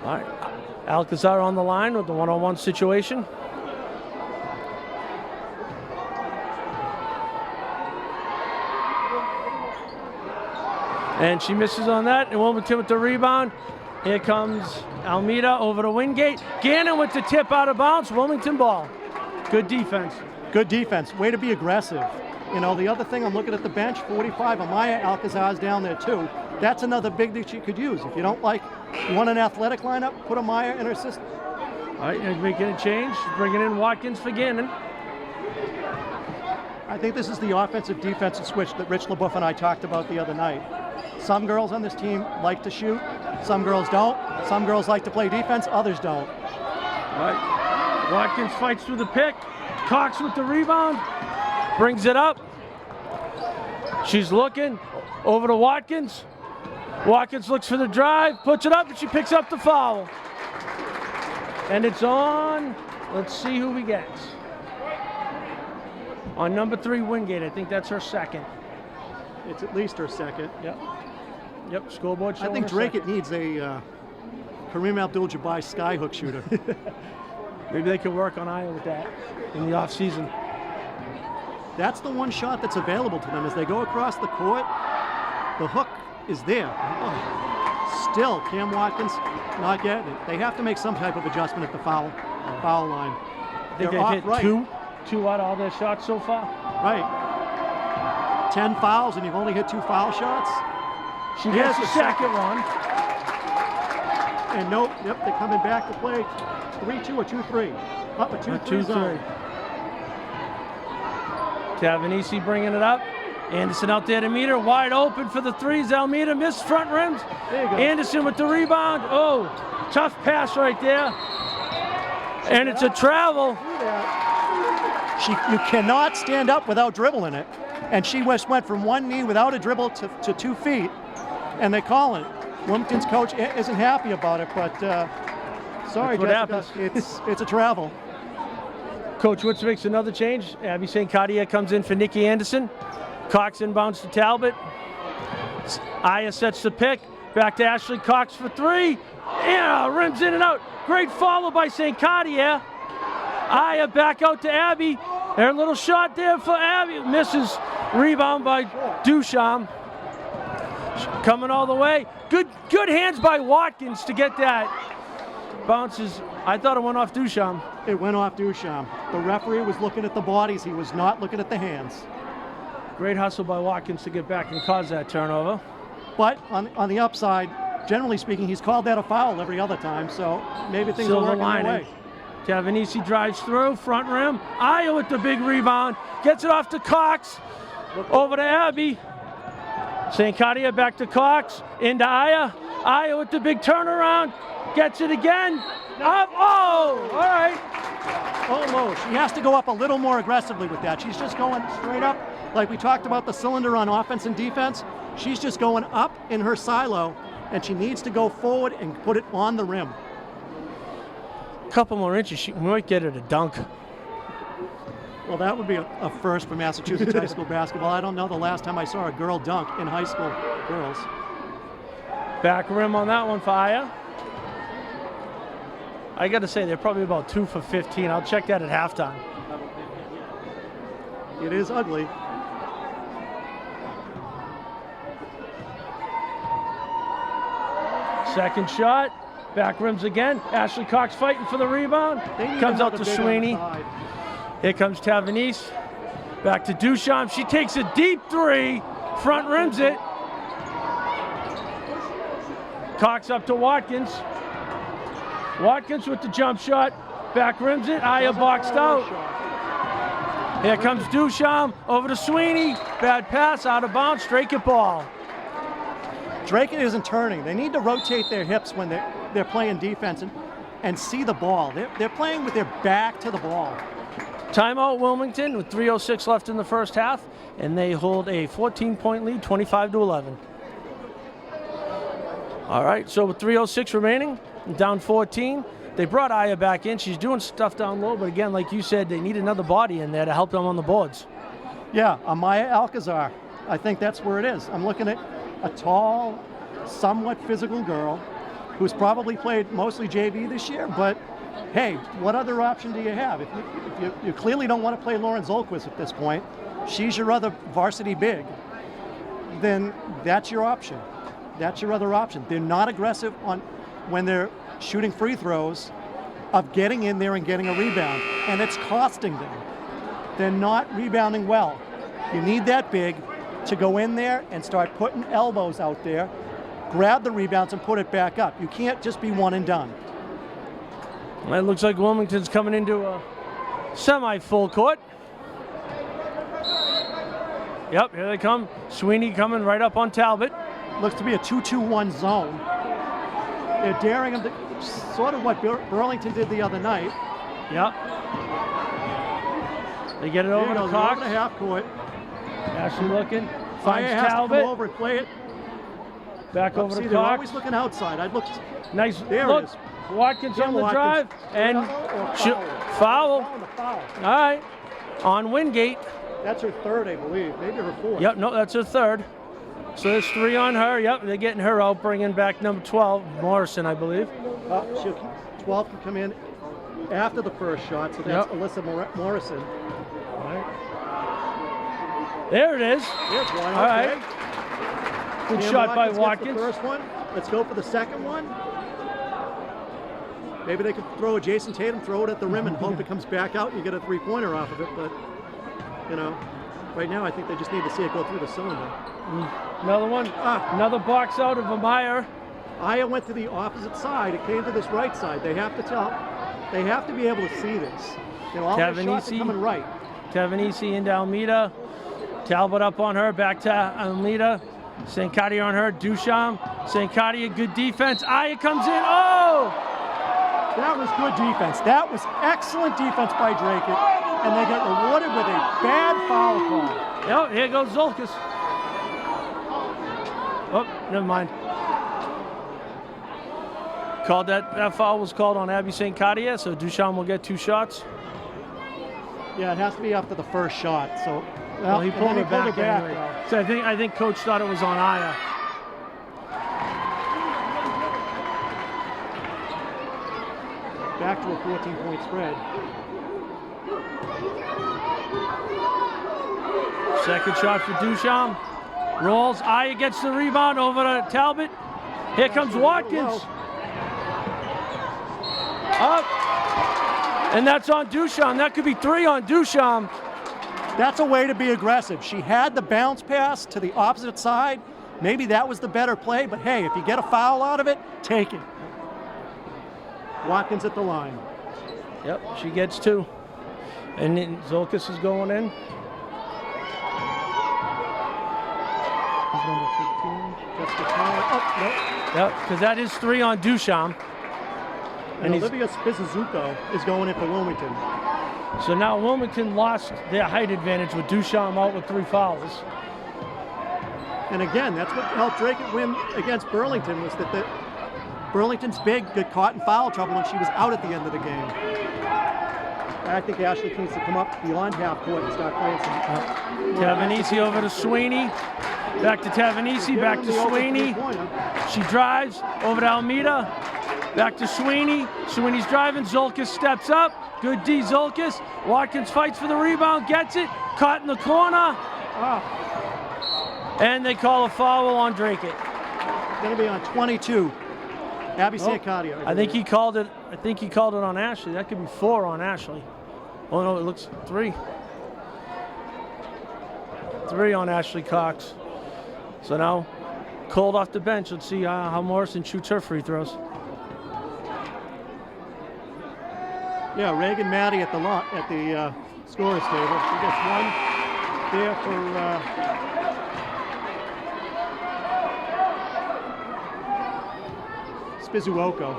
All right. Alcazar on the line with the one-on-one situation. And she misses on that, and Wilmington with the rebound. Here comes Almeida over to Wingate. Gannon with the tip out of bounds. Wilmington ball. Good defense. Good defense. Way to be aggressive. You know, the other thing, I'm looking at the bench, 45, Amaya Alcazar's down there too. That's another big that you could use. If you don't like, you want an athletic lineup, put Amaya in her system. All right, he's making a change. Bringing in Watkins for Gannon. I think this is the offensive-defensive switch that Rich LaBeouf and I talked about the other night. Some girls on this team like to shoot. Some girls don't. Some girls like to play defense. Others don't. All right. Watkins fights through the pick. Cox with the rebound. Brings it up. She's looking. Over to Watkins. Watkins looks for the drive. Puts it up, and she picks up the foul. And it's on. Let's see who we get. On number 3, Wingate. I think that's her second. It's at least her second. Yep. Yep, scoreboard showing I think her Drake second. it needs a Kareem Abdul-Jabbar skyhook shooter. Maybe they can work on Iowa with that in the offseason. That's the one shot that's available to them. As they go across the court, the hook is there. Oh. Still, Cam Watkins not getting it. They have to make some type of adjustment at the foul line. I think They're they've off hit right. two out of all their shots so far. Right. 10 fouls and you've only hit 2 foul shots. She gets the second one. And nope, yep, they're coming back to play 3-2 or 2-3. Up a 2-3 zone. Tavanese bringing it up. Anderson out there to meet her. Wide open for the 3s. Almeida missed front rims. There you go. Anderson with the rebound. Oh, tough pass right there. And it's a travel. You cannot stand up without dribbling it. And she went from one knee without a dribble to 2 feet. And they call it. Wilmington's coach isn't happy about it, but sorry, what Jessica, happens. it's a travel. Coach Woods makes another change. Abby St. Cartier comes in for Nikki Anderson. Cox inbounds to Talbot. Aya sets the pick. Back to Ashley Cox for three. Yeah, rims in and out. Great follow by St. Cartier. Aya back out to Abby. Their little shot there for Abby. Misses. Rebound by Duchamp. Coming all the way. Good hands by Watkins to get that. Bounces. I thought it went off Duchamp. It went off Duchamp. The referee was looking at the bodies. He was not looking at the hands. Great hustle by Watkins to get back and cause that turnover. But on the upside, generally speaking, he's called that a foul every other time, so maybe things Silver are working their lining. way. Tavanese drives through, front rim. Aya with the big rebound. Gets it off to Cox. Over to Abby. St. Cartier back to Cox. Into Aya. Aya with the big turnaround. Gets it again. Up. Oh, all right. Almost. She has to go up a little more aggressively with that. She's just going straight up. Like we talked about the cylinder on offense and defense, she's just going up in her silo, and she needs to go forward and put it on the rim. Couple more inches, she might get it a dunk. Well, that would be a first for Massachusetts high school basketball. I don't know the last time I saw a girl dunk in high school girls. Back rim on that one for Aya. I got to say, they're probably about 2 for 15. I'll check that at halftime. It is ugly. Second shot. Back rims again. Ashley Cox fighting for the rebound. Comes out to Sweeney. Here comes Tavanese. Back to Duchamp. She takes a deep three. Front rims it. Cox up to Watkins. Watkins with the jump shot. Back rims it. Aya boxed out. Here comes Duchamp. Over to Sweeney. Bad pass. Out of bounds. Straight it ball. Drake isn't turning. They need to rotate their hips when they're playing defense and see the ball. They're playing with their back to the ball. Timeout Wilmington with 3:06 left in the first half, and they hold a 14-point lead, 25-11. All right, so with 3:06 remaining, down 14. They brought Aya back in. She's doing stuff down low, but again, like you said, they need another body in there to help them on the boards. Yeah, Amaya Alcazar. I think that's where it is. I'm looking at a tall, somewhat physical girl who's probably played mostly JV this year, but hey, what other option do you have? If you clearly don't want to play Lauren Zolquist at this point, she's your other varsity big, then that's your option. That's your other option. They're not aggressive when they're shooting free throws of getting in there and getting a rebound, and it's costing them. They're not rebounding well. You need that big to go in there and start putting elbows out there, grab the rebounds and put it back up. You can't just be one and done. Well, it looks like Wilmington's coming into a semi-full court. Yep, here they come. Sweeney coming right up on Talbot. Looks to be a 2-2-1 zone. They're daring them to, sort of what Burlington did the other night. Yep. They get it over to Cox. Over the half court. Ashley looking. Fire Finds has Talbot. to come over and play it. Back over to They're Cox. always looking outside. I'd look. Nice There look. it is. Watkins on the Watkins. drive. And Foul. foul. All right. On Wingate. That's her third, I believe. Maybe her fourth. Yep, no, that's her third. So there's 3 on her. Yep, they're getting her out, bringing back number 12, Morrison, I believe. 12 can come in after the first shot, so that's Alyssa Morrison. All right. There it is. There's one. All Okay. right. Good Dan shot by gets Watkins. The first one. Let's go for the second one. Maybe they could throw a Jason Tatum, throw it at the rim, and hope it comes back out and you get a three-pointer off of it. But, you know, right now I think they just need to see it go through the cylinder. Another one. Another box out of Amaya. Aya went to the opposite side. It came to this right side. They have to tell. They have to be able to see this. You know, all the shots are coming right. Tavanese into Almeida. Talbot up on her. Back to Almeida. St. Cartier on her. Duchamp. St. Cartier, good defense. Aya comes in. Oh! That was good defense. That was excellent defense by Drake. And they get rewarded with a bad foul call. Yep, here goes Zolquist. Oh, never mind. That foul was called on Abby St. Cartier, so Duchamp will get 2 shots. Yeah, it has to be after the first shot. So, Well, he pulled and then it back though. anyway. So I think Coach thought it was on Aya. Back to a 14-point spread. Second shot for Duchamp. Rolls. Aya gets the rebound over to Talbot. Here comes Watkins. Up. And that's on Duchamp. That could be 3 on Duchamp. That's a way to be aggressive. She had the bounce pass to the opposite side. Maybe that was the better play, but hey, if you get a foul out of it, take it. Watkins at the line. Yep, she gets 2. And then Zolkas is going in. He's number 15. Just the time. Oh, no. Yep, because that is 3 on Duchamp. And Olivia Spizuko is going in for Wilmington. So now Wilmington lost their height advantage with Duchamp out with 3 fouls. And again, that's what helped Drake win against Burlington, was that Burlington's big got caught in foul trouble and she was out at the end of the game. I think Ashley needs to come up beyond half court and start playing some. Tavanesi over to Sweeney. Back to Tavanesi, back to Sweeney. She drives over to Almeida. Back to Sweeney. Sweeney's driving. Zolkas steps up. Good D, Zolkas. Watkins fights for the rebound, gets it. Caught in the corner. And they call a foul on Drake. Going to be on 22. Abby Sancadia. I think he called it. I think he called it on Ashley. That could be 4 on Ashley. Oh no, it looks 3. 3 on Ashley Cox. So now, cold off the bench. Let's see how Morrison shoots her free throws. Yeah, Reagan Maddie at the scorer's table. She gets 1 there for. Spizuoko.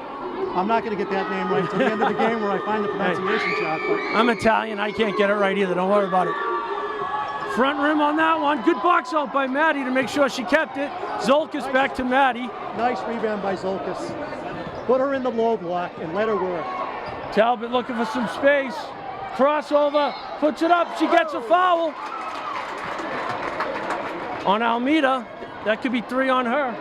I'm not going to get that name right until the end of the game where I find the pronunciation chart. But I'm Italian. I can't get it right either. Don't worry about it. Front rim on that one. Good box out by Maddie to make sure she kept it. Zolkas back to Maddie. Nice rebound by Zolkas. Put her in the low block and let her work. Talbot looking for some space. Crossover. Puts it up. She gets a foul. On Almeida. That could be 3 on her.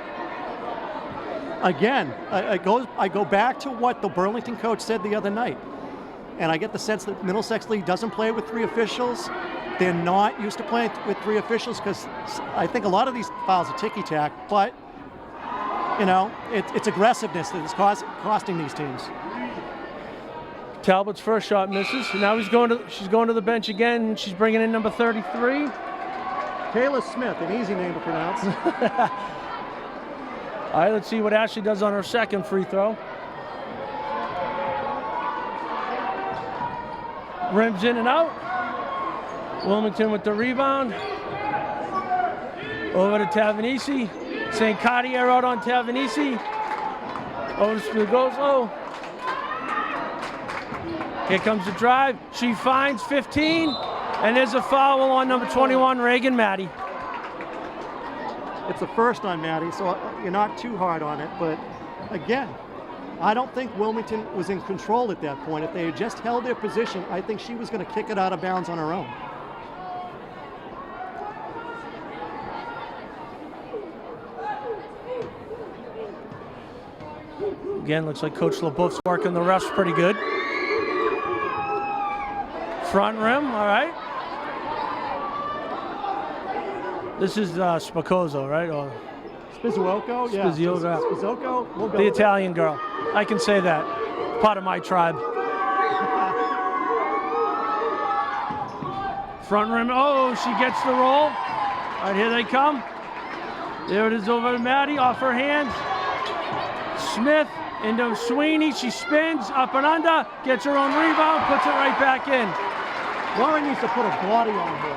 Again, I go back to what the Burlington coach said the other night. And I get the sense that Middlesex League doesn't play with 3 officials. They're not used to playing with 3 officials because I think a lot of these fouls are ticky-tack, but, you know, it's aggressiveness that is costing these teams. Talbot's first shot misses. Now she's going to the bench again. She's bringing in number 33. Kayla Smith, an easy name to pronounce. All right, let's see what Ashley does on her second free throw. Rims in and out. Wilmington with the rebound. Over to Tavanesi. St. Cartier out on Tavanesi. Over to Spigoso. Here comes the drive. She finds 15. And there's a foul on number 21, Reagan Maddie. It's the first on Maddie, so you're not too hard on it. But again, I don't think Wilmington was in control at that point. If they had just held their position, I think she was going to kick it out of bounds on her own. Again, looks like Coach LaBeouf's working the refs pretty good. Front rim, all right. This is Spicozzo, right? Or Spizuoko, yeah. Spizuoko. We'll go the Italian girl. I can say that. Part of my tribe. Front rim. Oh, she gets the roll. All right, here they come. There it is over to Maddie, off her hands. Smith into Sweeney. She spins up and under, gets her own rebound, puts it right back in. Lauren needs to put a body on her.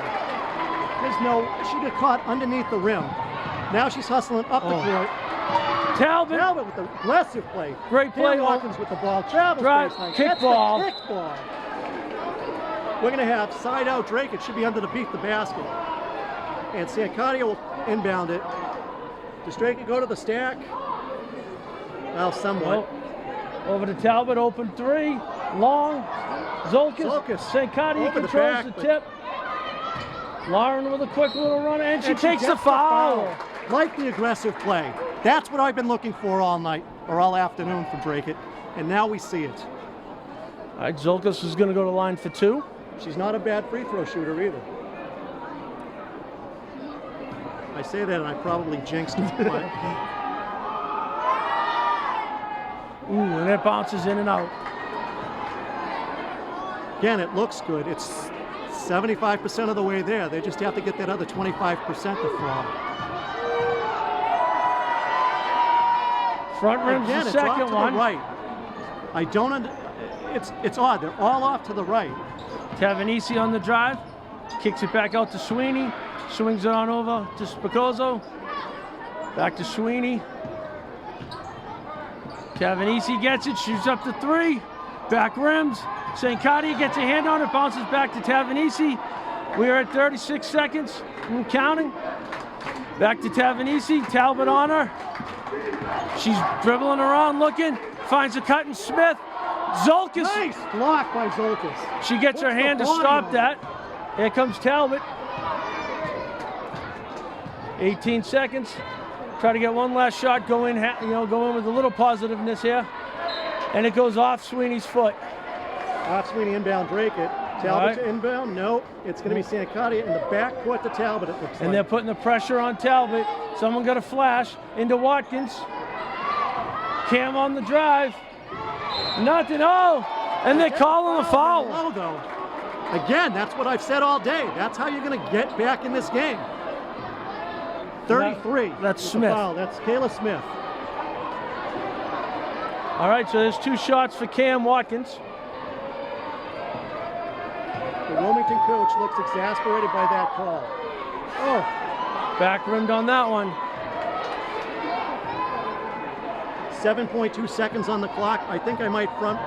She got caught underneath the rim. Now she's hustling up the court. Talbot with the aggressive play. Great play. Watkins with the ball. Travels drive, kickball. Kickball. We're going to have side out Drake. It should be under the basket. And Sancadia will inbound it. Does Drake go to the stack? Well, somewhat. Over to Talbot, open 3. Long. Zolkas. Sankati Over the controls back, the but- tip. Lauren with a quick little run, and she takes the gets foul. Like the aggressive play. That's what I've been looking for all night, or all afternoon from Brackett, and now we see it. All right, Zolkas is going to go to line for 2. She's not a bad free throw shooter either. I say that and I probably jinxed it. but Ooh, and it bounces in and out. again, it looks good. It's 75% of the way there. They just have to get that other 25% to fall. Front rim's Again, the it's off second to one. the right. I don't. It's odd. They're all off to the right. Tavanesi on the drive, kicks it back out to Sweeney, swings it on over to Spicozzo, back to Sweeney. Tavanesi gets it, shoots up to 3, back rims. Sankati gets a hand on it, bounces back to Tavanesi. We are at 36 seconds and counting. Back to Tavanesi, Talbot on her. She's dribbling around looking, finds a cut and Smith. Zolkas. Nice block by Zolkas. She gets her Puts the hand to body stop on that. Here comes Talbot. 18 seconds. Try to get one last shot. Go in, go in with a little positiveness here. And it goes off Sweeney's foot. Off Sweeney inbound, Brackett. Talbot right. to inbound. No, it's going to be Sankati in the backcourt to Talbot. It looks And like. they're putting the pressure on Talbot. Someone got a flash into Watkins. Cam on the drive. Nothing. Oh, and they're calling a foul. Low, though. Again, that's what I've said all day. That's how you're going to get back in this game. 33. That's is the Smith. Foul. That's Kayla Smith. All right, so there's 2 shots for Cam Watkins. The Wilmington coach looks exasperated by that call. Oh, Back rimmed on that one. 7.2 seconds on the clock. I think I might front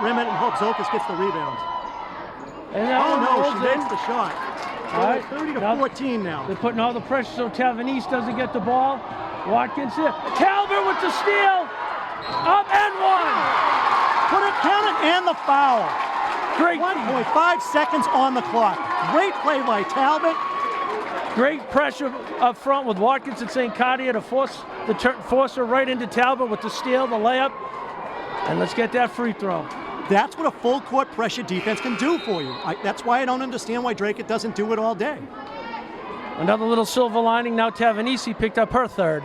rim it and hope Zolkas gets the rebound. And that Oh one no, rolls she in. makes the shot. All right, 30 to now 14 now. They're putting all the pressure so Tavanese doesn't get the ball. Watkins here. Talbot with the steal. Up and one. Put it, count it, and the foul. Great, 1.5 seconds on the clock. Great play by Talbot. great pressure up front with Watkins and St. Cartier to force her right into Talbot with the steal, the layup. And let's get that free throw. That's what a full court pressure defense can do for you. That's why I don't understand why Brackett doesn't do it all day. Another little silver lining. Now Tavanesi picked up her 3rd.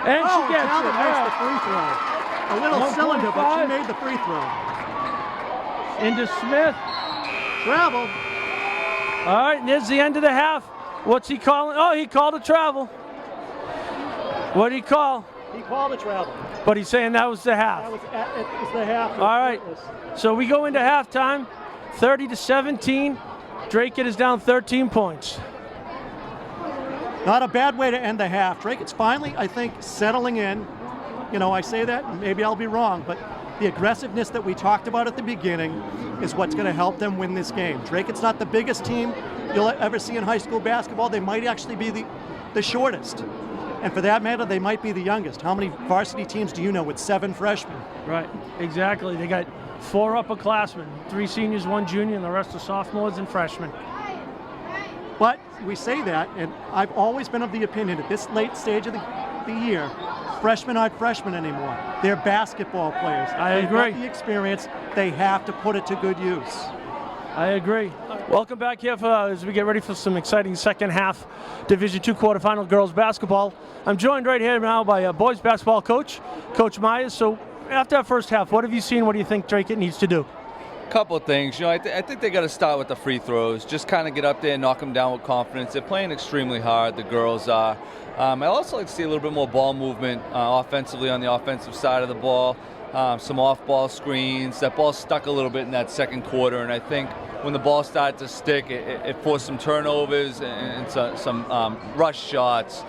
And she gets Talbot it. makes All the free throw. A little 1.5. cylinder, but she made the free throw. right. Into Smith. Travel. All right, and there's the end of the half. What's he calling? Oh, he called a travel. What did he call? He called a travel. But he's saying that was the half. That was the half. All right. So we go into halftime, 30-17. Dracut is down 13 points. Not a bad way to end the half. Drakett's finally, I think, settling in. You know, I say that, and maybe I'll be wrong, but the aggressiveness that we talked about at the beginning is what's going to help them win this game. Drakett's not the biggest team you'll ever see in high school basketball. They might actually be the shortest. And for that matter, they might be the youngest. How many varsity teams do you know with 7 freshmen? Right, exactly. They got 4 upperclassmen, 3 seniors, 1 junior, and the rest are sophomores and freshmen. But we say that, and I've always been of the opinion at this late stage of the year, freshmen aren't freshmen anymore. They're basketball players. I agree. They've got the experience. They have to put it to good use. I agree. Welcome back here as we get ready for some exciting second half Division II quarterfinal girls basketball. I'm joined right here now by a boys basketball coach, Coach Myers. So after that first half, what have you seen? What do you think Dracut needs to do? Couple of things. You know, I think they got to start with the free throws. Just kind of get up there and knock them down with confidence. They're playing extremely hard, the girls are. I also like to see a little bit more ball movement offensively on the offensive side of the ball. Some off-ball screens. That ball stuck a little bit in that second quarter, and I think when the ball started to stick, it forced some turnovers and some rush shots.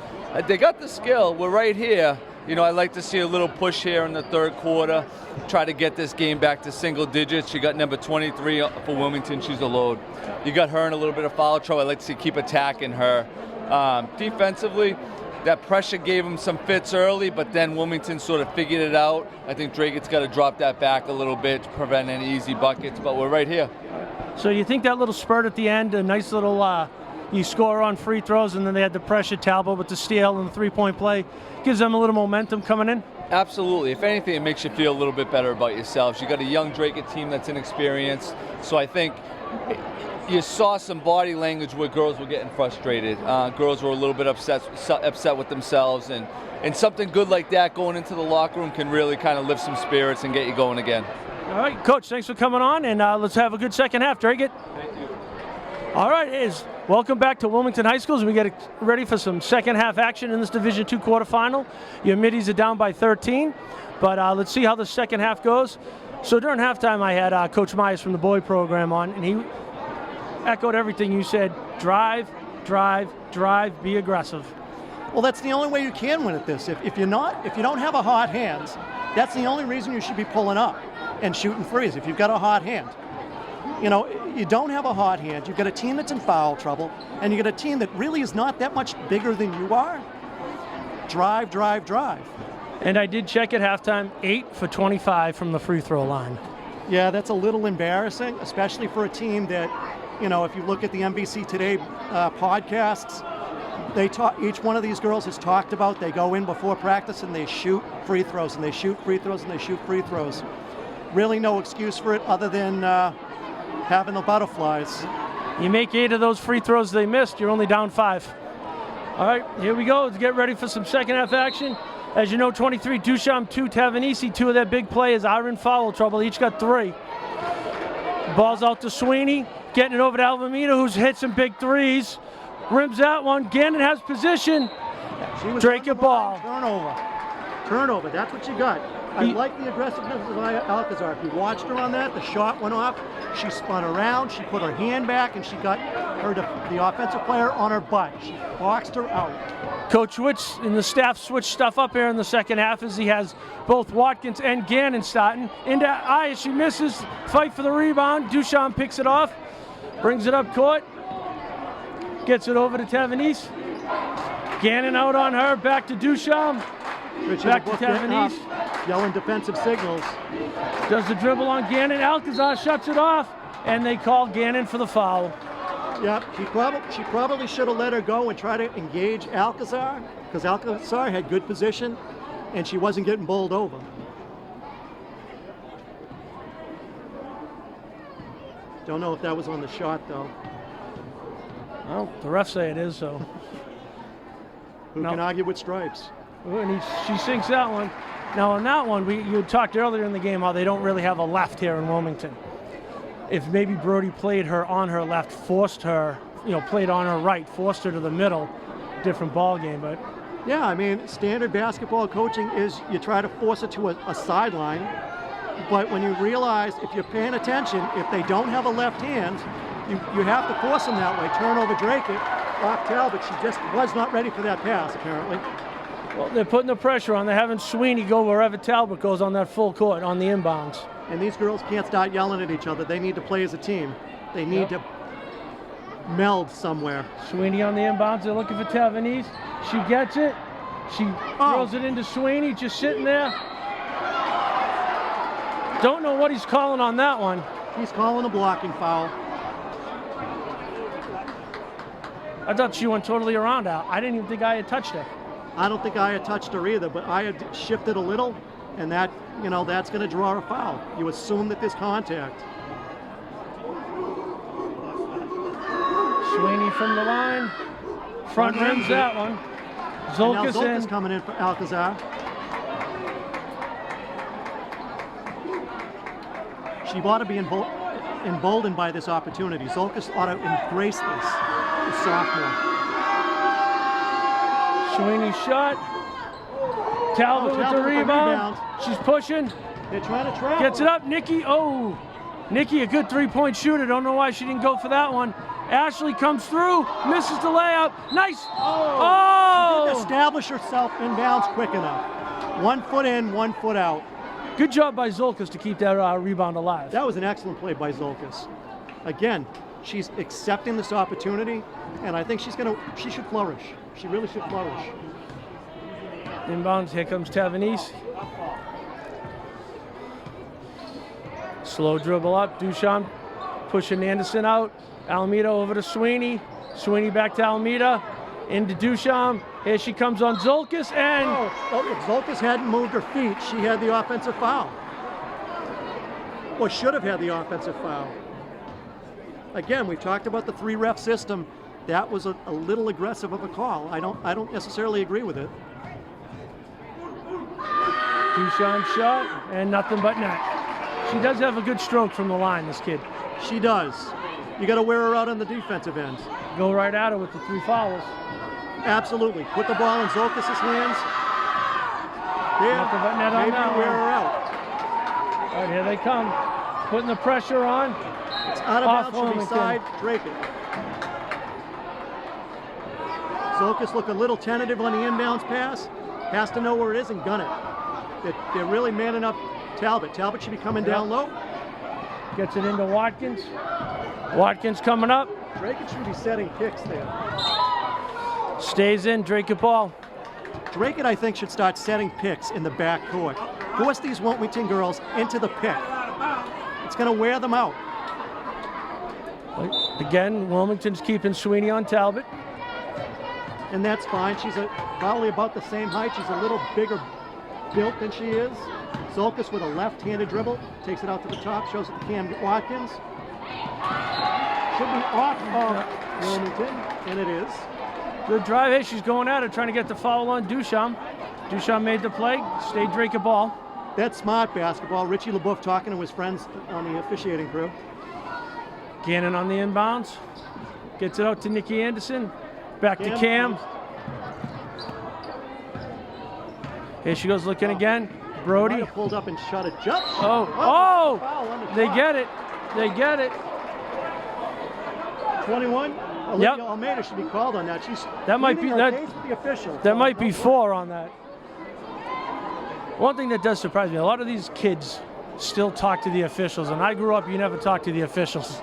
They got the skill. We're right here. You know, I'd like to see a little push here in the third quarter, try to get this game back to single digits. You got number 23 for Wilmington. She's a load. You got her in a little bit of foul trouble. I'd like to see keep attacking her. Defensively, that pressure gave them some fits early, but then Wilmington sort of figured it out. I think Draycott's got to drop that back a little bit to prevent any easy buckets, but we're right here. So you think that little spurt at the end, a nice little, you score on free throws, and then they had the pressure, Talbot with the steal and the three-point play, gives them a little momentum coming in? Absolutely. If anything, it makes you feel a little bit better about yourselves. You got a young Draycott team that's inexperienced, so I think you saw some body language where girls were getting frustrated. Girls were a little bit upset with themselves, and something good like that going into the locker room can really kind of lift some spirits and get you going again. All right, Coach, thanks for coming on, and let's have a good second half, Draycott. Thank you. All right, welcome back to Wilmington High School as we get ready for some second half action in this Division II quarterfinal. Your middies are down by 13, but let's see how the second half goes. So during halftime, I had Coach Myers from the boy program on, and he echoed everything you said. Drive, drive, drive, be aggressive. Well, that's the only way you can win at this. If you don't have a hot hand, that's the only reason you should be pulling up and shooting threes if you've got a hot hand. You know, you don't have a hot hand. You've got a team that's in foul trouble, and you've got a team that really is not that much bigger than you are. Drive, drive, drive. And I did check at halftime, 8 for 25 from the free throw line. Yeah, that's a little embarrassing, especially for a team that, you know, if you look at the NBC Today podcasts, each one of these girls has talked about they go in before practice and they shoot free throws, and they shoot free throws, and they shoot free throws. Really no excuse for it other than having the butterflies. You make 8 of those free throws they missed, you're only down 5. All right, here we go. Let's get ready for some second half action. As you know, 23 Duchamp, 2 Tavanesi, 2 of their big players are in foul trouble. Each got 3. Ball's out to Sweeney, getting it over to Alvamita, who's hit some big threes. Rims that one. Gannon has position. Draycott ball. Turnover. That's what you got. I like the aggressiveness of Alcazar. If you watched her on that, the shot went off. She spun around. She put her hand back, and she got the offensive player on her butt. She boxed her out. Coach Witz and the staff switched stuff up here in the second half as he has both Watkins and Gannon starting. Into Aya, she misses. Fight for the rebound. Duchamp picks it off. Brings it up court. Gets it over to Tavanese. Gannon out on her. Back to Duchamp. Back to Tavanese. Yelling defensive signals. Does the dribble on Gannon. Alcazar shuts it off. And they call Gannon for the foul. Yep, she probably should have let her go and try to engage Alcazar, because Alcazar had good position and she wasn't getting bowled over. Don't know if that was on the shot though. Well, the refs say it is, so. Who can argue with stripes? And she sinks that one. Now on that one, you had talked earlier in the game how they don't really have a left here in Wilmington. If maybe Brody played her on her left, forced her, played on her right, forced her to the middle, different ball game. But yeah, I mean, standard basketball coaching is you try to force it to a sideline, but when you realize if you're paying attention, if they don't have a left hand, you have to force them that way. Turnover Draycott off Talbot. She just was not ready for that pass, apparently. Well, they're putting the pressure on. They're having Sweeney go wherever Talbot goes on that full court on the inbounds. And these girls can't start yelling at each other. They need to play as a team. They need to meld somewhere. Sweeney on the inbounds. They're looking for Tavanese. She gets it. She throws it into Sweeney, just sitting there. Don't know what he's calling on that one. He's calling a blocking foul. I thought she went totally around out. I didn't even think I had touched her. I don't think I had touched her either, but I had shifted a little, and that, that's going to draw a foul. You assume that there's contact. Sweeney from the line. Front rims that one. Zolkas coming in for Alcazar. She ought to be emboldened by this opportunity. Zolkas ought to embrace this, the sophomore. Sweeney shot. Talbot with the rebound. She's pushing. They're trying to travel. Gets it up. Nikki. Oh, Nikki, a good three-point shooter. Don't know why she didn't go for that one. Ashley comes through, misses the layup. Nice. Oh! She didn't establish herself inbounds quick enough. 1 foot in, 1 foot out. Good job by Zolkas to keep that rebound alive. That was an excellent play by Zolkas. Again, she's accepting this opportunity, and I think she should flourish. She really should flourish. Inbounds, here comes Tavanese. Slow dribble up, Duchamp pushing Anderson out. Almeida over to Sweeney. Sweeney back to Almeida. Into Duchamp. Here she comes on Zolkis, and if Zolkis hadn't moved her feet, she had the offensive foul. Or should have had the offensive foul. Again, we've talked about the 3-ref system. That was a little aggressive of a call. I don't necessarily agree with it. Duchamp shot, and nothing but net. She does have a good stroke from the line, this kid. She does. You got to wear her out on the defensive end. Go right at her with the 3 fouls. Absolutely. Put the ball in Zolkis' hands. There, Nothing but net on maybe that wear one. her out. All right, here they come. Putting the pressure on. It's out of Off bounds from Wilmington. beside Draken. Zolkis look a little tentative on the inbounds pass. Has to know where it is and gun it. They're really manning up Talbot. Talbot should be coming down low. Gets it into Watkins. Watkins coming up. Draken should be setting picks there. Stays in, Drake it ball. Draken, I think, should start setting picks in the back court. Force these Wilmington girls into the pick. It's going to wear them out. Again, Wilmington's keeping Sweeney on Talbot. And that's fine. She's probably about the same height. She's a little bigger built than she is. Zolkis with a left-handed dribble. Takes it out to the top. Shows it to Cam Watkins. Should be off of Wilmington. And it is. Good drive. Hey, she's going at it, trying to get the foul on Duchamp. Duchamp made the play. Stayed Drake a ball. That's smart basketball. Richie LeBoeuf talking to his friends on the officiating crew. Gannon on the inbounds. Gets it out to Nikki Anderson. Back to Cam. Here she goes looking again. Brody. Might have pulled up and shot a jump. Oh! Foul on the They shot. get it. They get it. 21. Olivia Almeida should be called on that. She's That might pleading be- her that- case with the official. That might be 4 on that. One thing that does surprise me, a lot of these kids still talk to the officials, and I grew up, you never talk to the officials.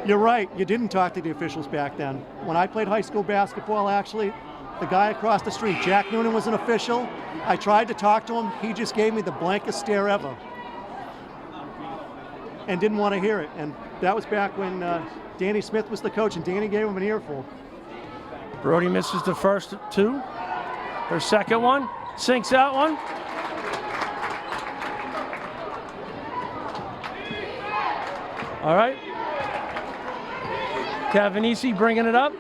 You're right. You didn't talk to the officials back then. When I played high school basketball, actually, the guy across the street, Jack Noonan, was an official. I tried to talk to him. He just gave me the blankest stare ever and didn't want to hear it. And that was back when Danny Smith was the coach, and Danny gave him an earful. Brody misses the first 2. Her second one, sinks that one. All right. Tavanese bringing it up.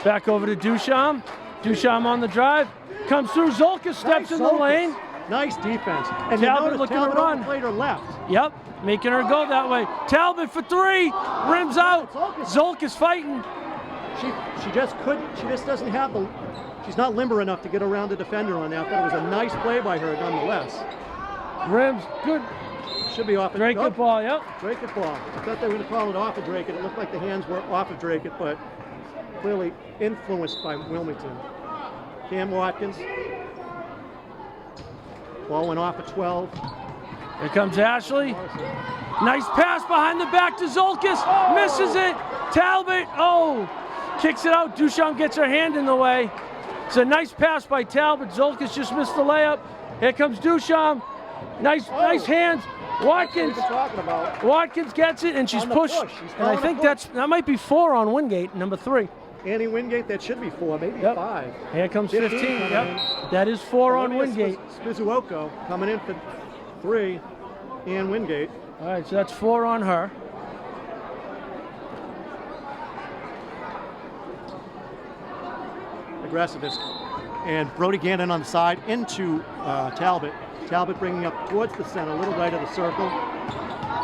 Back over to Duchamp. Duchamp on the drive. Comes through. Zolkis steps in the lane. Nice defense. And Talbot you notice looking to Talbot run. overplayed her left. Yep, making her go that way. Talbot for 3. Rims out. Zolkis fighting. She just couldn't. She just doesn't have the. She's not limber enough to get around the defender on that. But it was a nice play by her nonetheless. Rims, good. Should be off. Drake it ball, yep. Drake it ball. I thought they were going to call it off of Drake it. It looked like the hands were off of Drake it, but clearly influenced by Wilmington. Cam Watkins. Ball went off at 12. Here comes Ashley. Nice pass behind the back to Zolkis. Misses it. Talbot, kicks it out. Duchamp gets her hand in the way. It's a nice pass by Talbot. Zolkis just missed the layup. Here comes Duchamp. Nice hands. Watkins. What are you talking about? Watkins gets it, and she's On the pushed. push. She's And I throwing a think push. that might be 4 on Wingate, number 3. Annie Wingate, that should be 4, maybe Yep. 5. Here comes 15 15. coming Yep. in. That is 4 on Wingate. Spizuoko coming in for 3. And Wingate. All right, so that's 4 on her. Aggressiveness. And Brody Gannon on the side into Talbot. Talbot bringing up towards the center, a little right of the circle.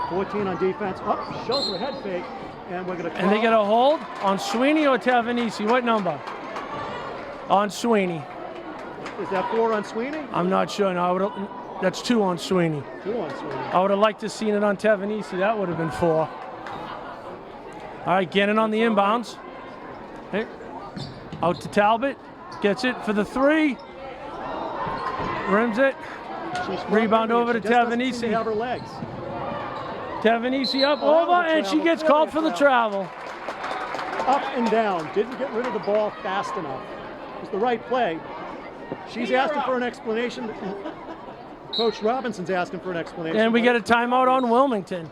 14 on defense. Shows her head fake. And we're going to And they get a hold on Sweeney or Tavanese. What number? On Sweeney. Is that 4 on Sweeney? I'm not sure. No, that's 2 on Sweeney. 2 on Sweeney. I would have liked to seen it on Tavanese. That would have been 4. All right, Gannon on the inbounds. Hey. Out to Talbot. Gets it for the 3. Rims it. Rebound over to Tavanese. She have her legs. Tavanese up Oh, over, the and she travel. gets Clearly called a for the travel. travel. Up and down. Didn't get rid of the ball fast enough. It was the right play. She's asking for an explanation. Coach Robinson's asking for an explanation. And we get a timeout on Wilmington.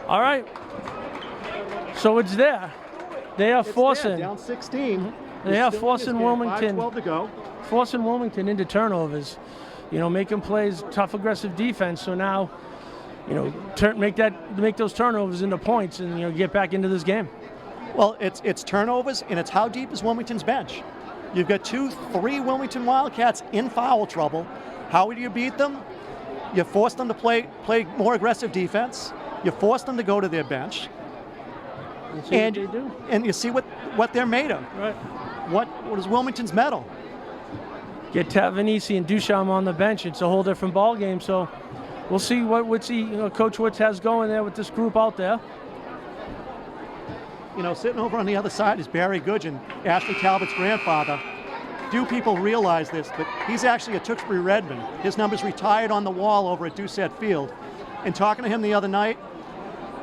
All right. So it's there. They are It's forcing. there, down 16. They are forcing Wilmington. 5:12 to go. Forcing Wilmington into turnovers. You know, making plays, tough, aggressive defense. So now, you know, make those turnovers into points, and you know, get back into this game. Well, it's turnovers, and it's how deep is Wilmington's bench. You've got 2-3 Wilmington Wildcats in foul trouble. How do you beat them? You force them to play more aggressive defense. You force them to go to their bench. And what they do. And you see what they're made of. Right. What is Wilmington's medal? Get Tavanese and Duchamp on the bench. It's a whole different ball game. So we'll see what Coach Woods has going there with this group out there. You know, sitting over on the other side is Barry Goodgen, Ashley Talbot's grandfather. Few people realize this, but he's actually a Tewksbury Redman. His number's retired on the wall over at Doucette Field. And talking to him the other night,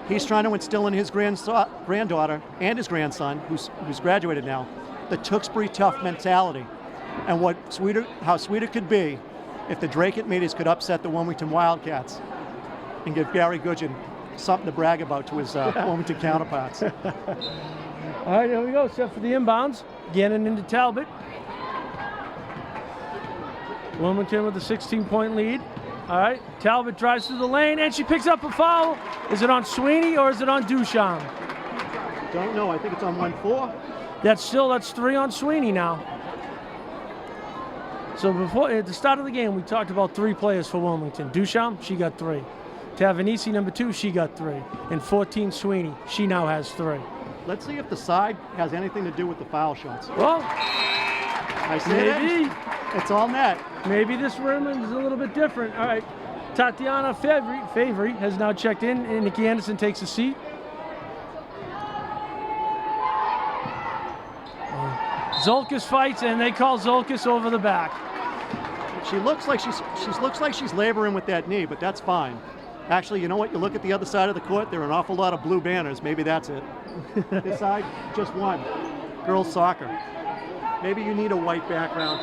he's trying to instill in his granddaughter and his grandson, who's graduated now, the Tewksbury tough mentality. And how sweet it could be if the Drake Meteors could upset the Wilmington Wildcats and give Barry Goodgen something to brag about to his Wilmington counterparts. All right, here we go. Set for the inbounds. Gannon into Talbot. Wilmington with a 16-point lead. All right, Talbot drives through the lane, and she picks up a foul. Is it on Sweeney or is it on Duchamp? Don't know. I think it's on 1-4. That's 3 on Sweeney now. So before at the start of the game, we talked about 3 players for Wilmington. Duchamp, she got 3. Tavanese, number 2, she got 3. And 14, Sweeney, she now has 3. Let's see if the side has anything to do with the foul shots. Well, I say maybe. It's all net. Maybe this room is a little bit different. All right, Tatiana Favre has now checked in, and Nikki Anderson takes a seat. Zolkis fights, and they call Zolkis over the back. She looks like she's laboring with that knee, but that's fine. Actually, you know what? You look at the other side of the court, there are an awful lot of blue banners. Maybe that's it. This side, just one. Girls soccer. Maybe you need a white background.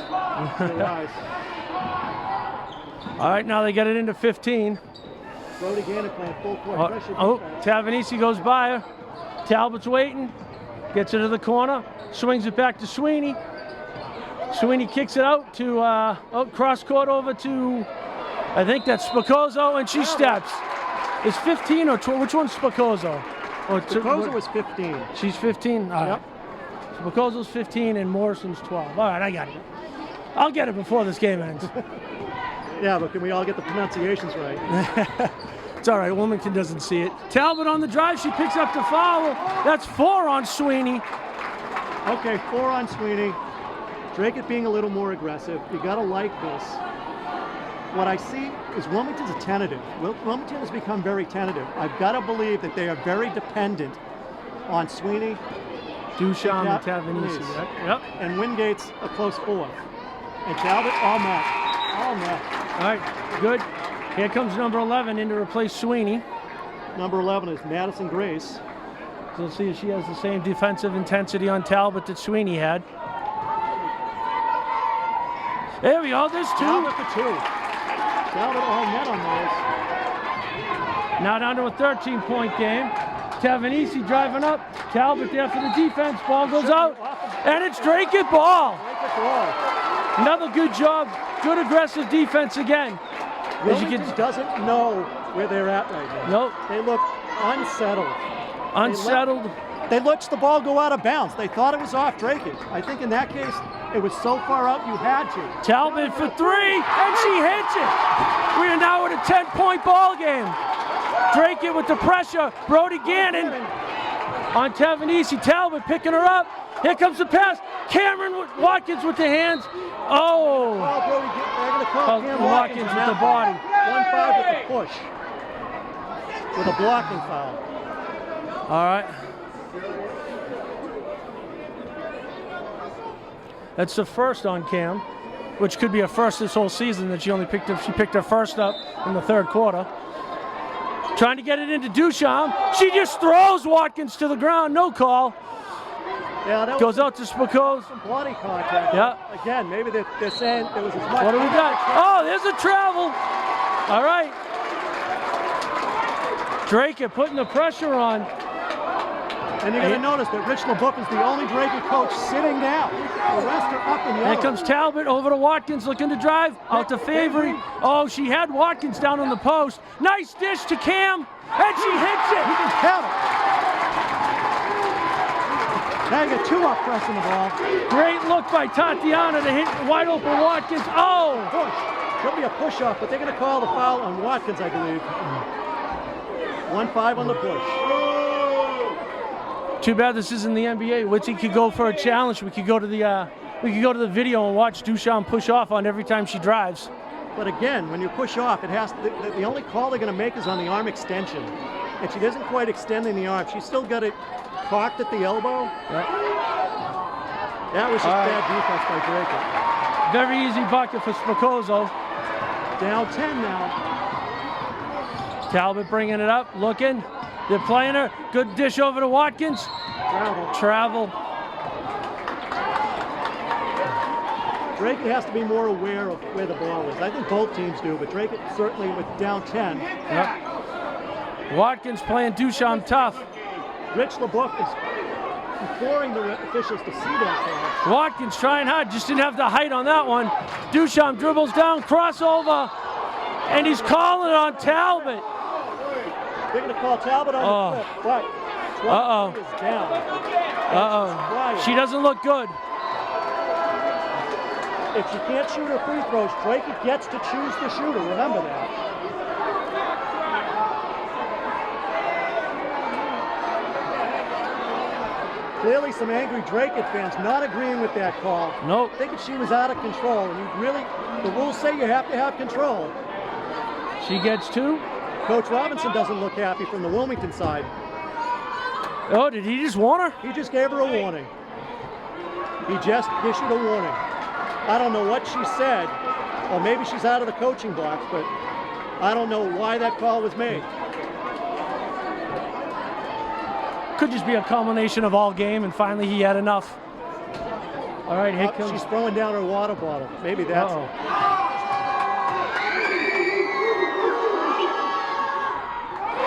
All right, now they get it into 15. Brody Gannon playing full court pressure. Tavanese goes by her. Talbot's waiting. Gets it to the corner. Swings it back to Sweeney. Sweeney kicks it out to cross court over to, I think that's Spocoso, and she steps. Is 15 or 12? Which one's Spocoso? Spocoso was 15. She's 15? All right. Yep. Spocoso's 15 and Morrison's 12. All right, I got it. I'll get it before this game ends. Yeah, but can we all get the pronunciations right? It's all right, Wilmington doesn't see it. Talbot on the drive, she picks up the foul. That's 4 on Sweeney. Okay, 4 on Sweeney. Drake it being a little more aggressive. You gotta like this. What I see is Wilmington's a tentative. Wilmington has become very tentative. I've got to believe that they are very dependent on Sweeney, Duchamp and Tavanese. Yep. And Wingate's a close 4th. And Talbot, all net. All net. All right, good. Here comes number 11 in to replace Sweeney. Number 11 is Madison Grace. So let's see if she has the same defensive intensity on Talbot that Sweeney had. There we go, there's 2. Talbot for 2. Talbot all net on those. Now down to a 13-point game. Tavanese driving up. Talbot there for the defense. Ball goes out. And it's Drake at ball. Another good job. Good aggressive defense again. Wilmington doesn't know where they're at right now. Nope. They look unsettled. Unsettled. They watched the ball go out of bounds. They thought it was off Drake. I think in that case, it was so far out you had to. Talbot for 3, and she hits it. We are now at a 10-point ball game. Drake it with the pressure. Brody Gannon on Tavanese. Talbot picking her up. Here comes the pass. Cameron Watkins with the hands. Oh. Brody, they're going to call Cameron Watkins with the body. 1-5 with the push. With a blocking foul. All right. That's the first on Cam, which could be a first this whole season that she picked her first up in the 3rd quarter. Trying to get it into Duchamp. She just throws Watkins to the ground. No call. Yeah, that Goes was out to Spokos. some body contact. Yeah. Again, maybe they're saying there was as much. What do we got? Oh, there's a travel. All right. Drake putting the pressure on. And you're going to notice that Rich LeBook is the only Drake coach sitting down. The rest are up and yelling. Here comes Talbot over to Watkins, looking to drive out to Favory. Oh, she had Watkins down on the post. Nice dish to Cam, and she hits it. You can count it. Now you got 2 up pressing the ball. Great look by Tatiana to hit wide open Watkins. Oh! Push. There'll be a push off, but they're going to call the foul on Watkins, I believe. 1-5 on the push. Too bad this isn't the NBA. Witzy could go for a challenge. We could go to the video and watch Duchamp push off on every time she drives. But again, when you push off, it has the only call they're going to make is on the arm extension, and she doesn't quite extend in the arm. She's still got it cocked at the elbow. Yep. That was just bad defense by Draker. Very easy bucket for Spokozo. Down 10 now. Talbot bringing it up, looking. They're playing her. Good dish over to Watkins. Travel. Drake has to be more aware of where the ball is. I think both teams do, but Drake certainly with down 10. Yep. Watkins playing Duchamp tough. Rich LeBook is imploring the officials to see that ball. Watkins trying hard, just didn't have the height on that one. Duchamp dribbles down, crossover, and he's calling it on Talbot. They're going to call Talbot on the flip, but is down. She doesn't look good. If she can't shoot her free throws, Drake gets to choose the shooter. Remember that. Clearly some angry Drake fans not agreeing with that call. Nope. Thinking she was out of control. And you really, the rules say you have to have control. She gets 2. Coach Robinson doesn't look happy from the Wilmington side. Oh, did he just warn her? He just gave her a warning. He just issued a warning. I don't know what she said, or maybe she's out of the coaching box, but I don't know why that call was made. Could just be a culmination of all game, and finally he had enough. All right, here comes. She's throwing down her water bottle. Maybe that's it.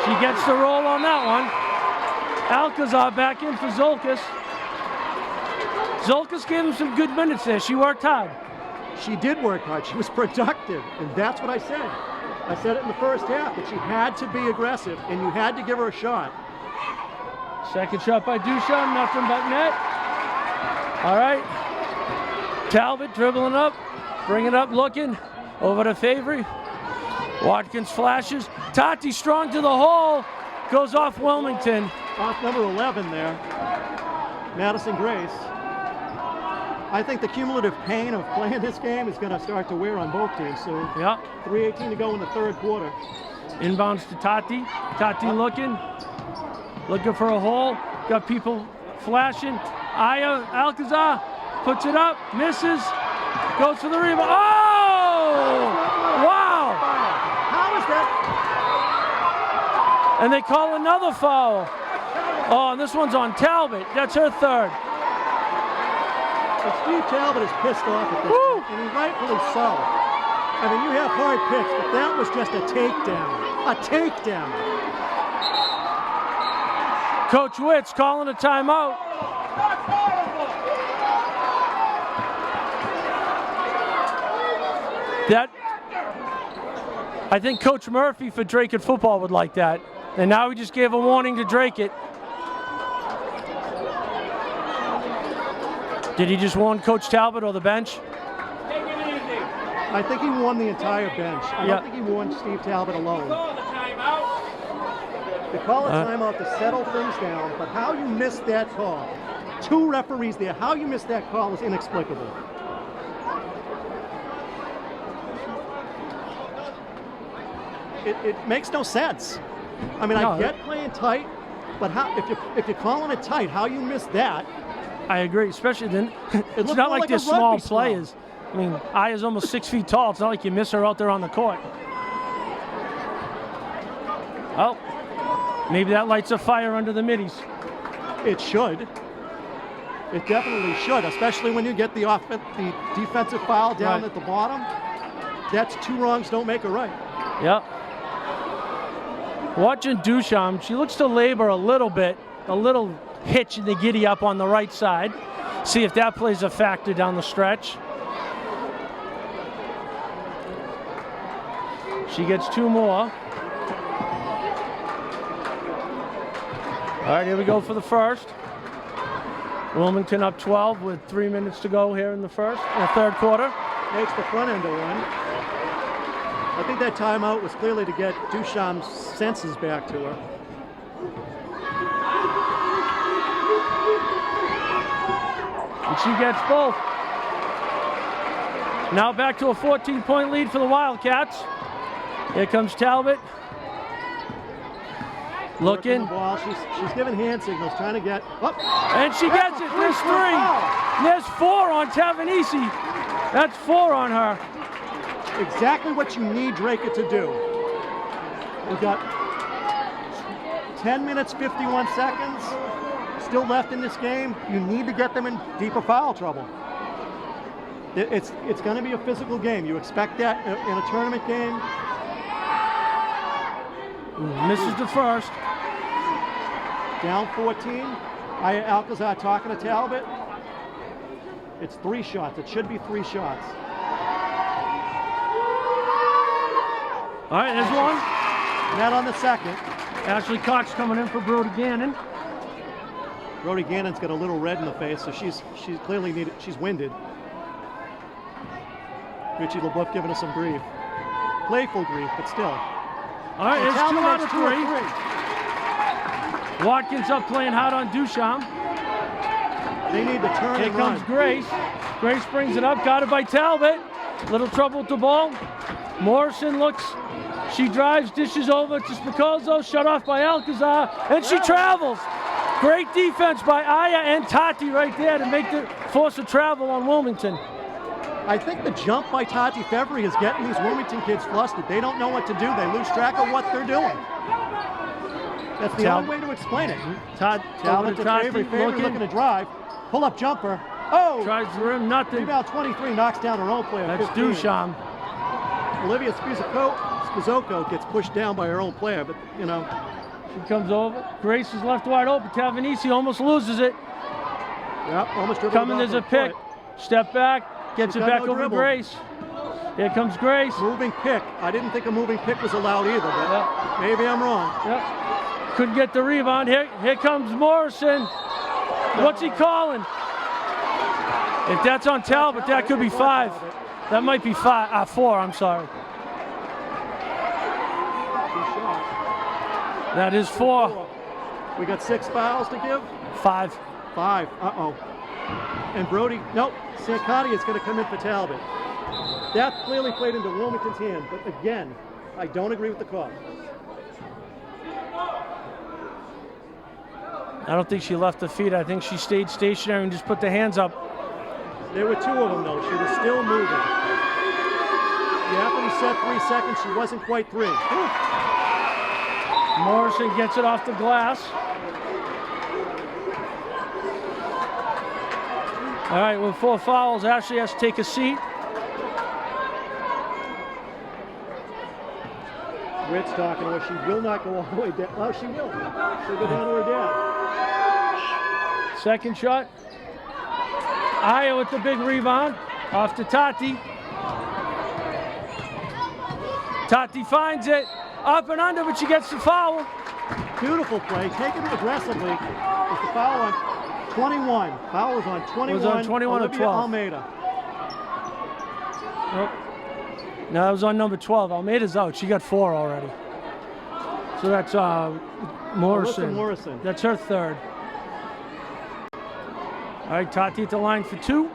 She gets the roll on that one. Alcazar back in for Zolkas. Zolkas gave him some good minutes there. She worked hard. She did work hard. She was productive, and that's what I said. I said it in the first half, that she had to be aggressive, and you had to give her a shot. Second shot by Duchamp, nothing but net. All right. Talbot dribbling up, bringing it up, looking. Over to Favory. Watkins flashes. Tati strong to the hole. Goes off Wilmington. Off number 11 there. Madison Grace. I think the cumulative pain of playing this game is going to start to wear on both teams soon. Yeah. 3:18 to go in the third quarter. Inbounds to Tati. Tati looking for a hole. Got people flashing. Aya Alcazar puts it up, misses, goes for the rebound. Oh! Wow! How is that? And they call another foul. Oh, and this one's on Talbot. That's her third. Well, Steve Talbot is pissed off at this, and he rightfully so. I mean, you have hard picks, but that was just a takedown. A takedown. Coach Witt's calling a timeout. I think Coach Murphy for Drake at football would like that. And now he just gave a warning to Drake it. Did he just warn Coach Talbot or the bench? I think he won the entire bench. I don't think he warned Steve Talbot alone. They call a timeout to settle things down, but how you missed that call, 2 referees there, how you missed that call is inexplicable. It makes no sense. I mean, I get playing tight, but how if you're calling it tight, how you missed that? I agree, especially then. It's looked not more like like they're a small rugby players. I mean, Aya's almost 6 feet tall. It's not like you miss her out there on the court. Oh, maybe that lights a fire under the middies. It should. It definitely should, especially when you get the defensive foul down Right. at the bottom. That's 2 wrongs don't make a right. Yep. Watching Duchamp, she looks to labor a little bit, a little hitch in the giddy up on the right side. See if that plays a factor down the stretch. She gets 2 more. All right, here we go for the first. Wilmington up 12 with 3 minutes to go here in the third quarter. Makes the front end of one. I think that timeout was clearly to get Duchamp's senses back to her. And she gets both. Now back to a 14-point lead for the Wildcats. Here comes Talbot. Working Looking. the ball. She's giving hand signals, trying to get. Oh, And she gets it. There's 3. foul. There's 4 on Tavanesi. That's 4 on her. Exactly what you need Draker to do. We've got 10 minutes, 51 seconds still left in this game. You need to get them in deeper foul trouble. It's going to be a physical game. You expect that in a tournament game. Misses the first. Down 14. Aya Alcazar talking to Talbot. It's 3 shots. It should be 3 shots. All right, there's one. Net on the second. Ashley Cox coming in for Brody Gannon. Brody Gannon's got a little red in the face, so she's clearly needed. She's winded. Richie LeBoeuf giving us some grief. Playful grief, but still. All right, it's 2 Talbot out makes of 2 3. Watkins up playing hard on Duchamp. They need to turn Here and comes run. Grace. Grace brings it up, got it by Talbot. Little trouble with the ball. Morrison looks, she drives, dishes over to Spicozzo, shut off by Alcazar, and she travels. Great defense by Aya and Tati right there to make the force of travel on Wilmington. I think the jump by Tati Fevry is getting these Wilmington kids flustered. They don't know what to do. They lose track of what they're doing. That's the only way to explain it. Talbot to Fevry. Fevry looking to drive. Pull up jumper. Oh! Tries the rim, nothing. Rebound 23 knocks down her own player. That's 15. Duchamp. Olivia Spizocco gets pushed down by her own player, but you know. She comes over. Grace is left wide open. Tavanesi almost loses it. Yep, almost dribbled Coming, off there's a her pick. foot. Step back, gets She's it got back no over dribble. Grace. Here comes Grace. Moving pick. I didn't think a moving pick was allowed either, but Yep. maybe I'm wrong. Yep. Couldn't get the rebound. Here comes Morrison. What's he calling? If that's on Talbot, that could be 5. That might be 4, I'm sorry. That is 4. We got 6 fouls to give. 5. 5. Uh-oh. And Brody, nope, Sancati is going to come in for Talbot. That clearly played into Wilmington's hand, but again, I don't agree with the call. I don't think she left the feet. I think she stayed stationary and just put the hands up. There were 2 of them, though. She was still moving. You have to set 3 seconds. She wasn't quite 3. Morrison gets it off the glass. All right, with 4 fouls, Ashley has to take a seat. Britt's talking to her. She will not go all the way down. Oh, she will. She'll go down to her dad. Second shot. Aya with the big rebound. Off to Tati. Tati finds it. Up and under, but she gets the foul. Beautiful play. Taken aggressively. It's the foul on 21. Foul was on 21. Was on 21 or Olivia 12? Almeida. Nope. No, that was on number 12. Almeida's out. She got 4 already. So that's Morrison. Alyssa Morrison. That's her 3rd. All right, Tati at the line for 2.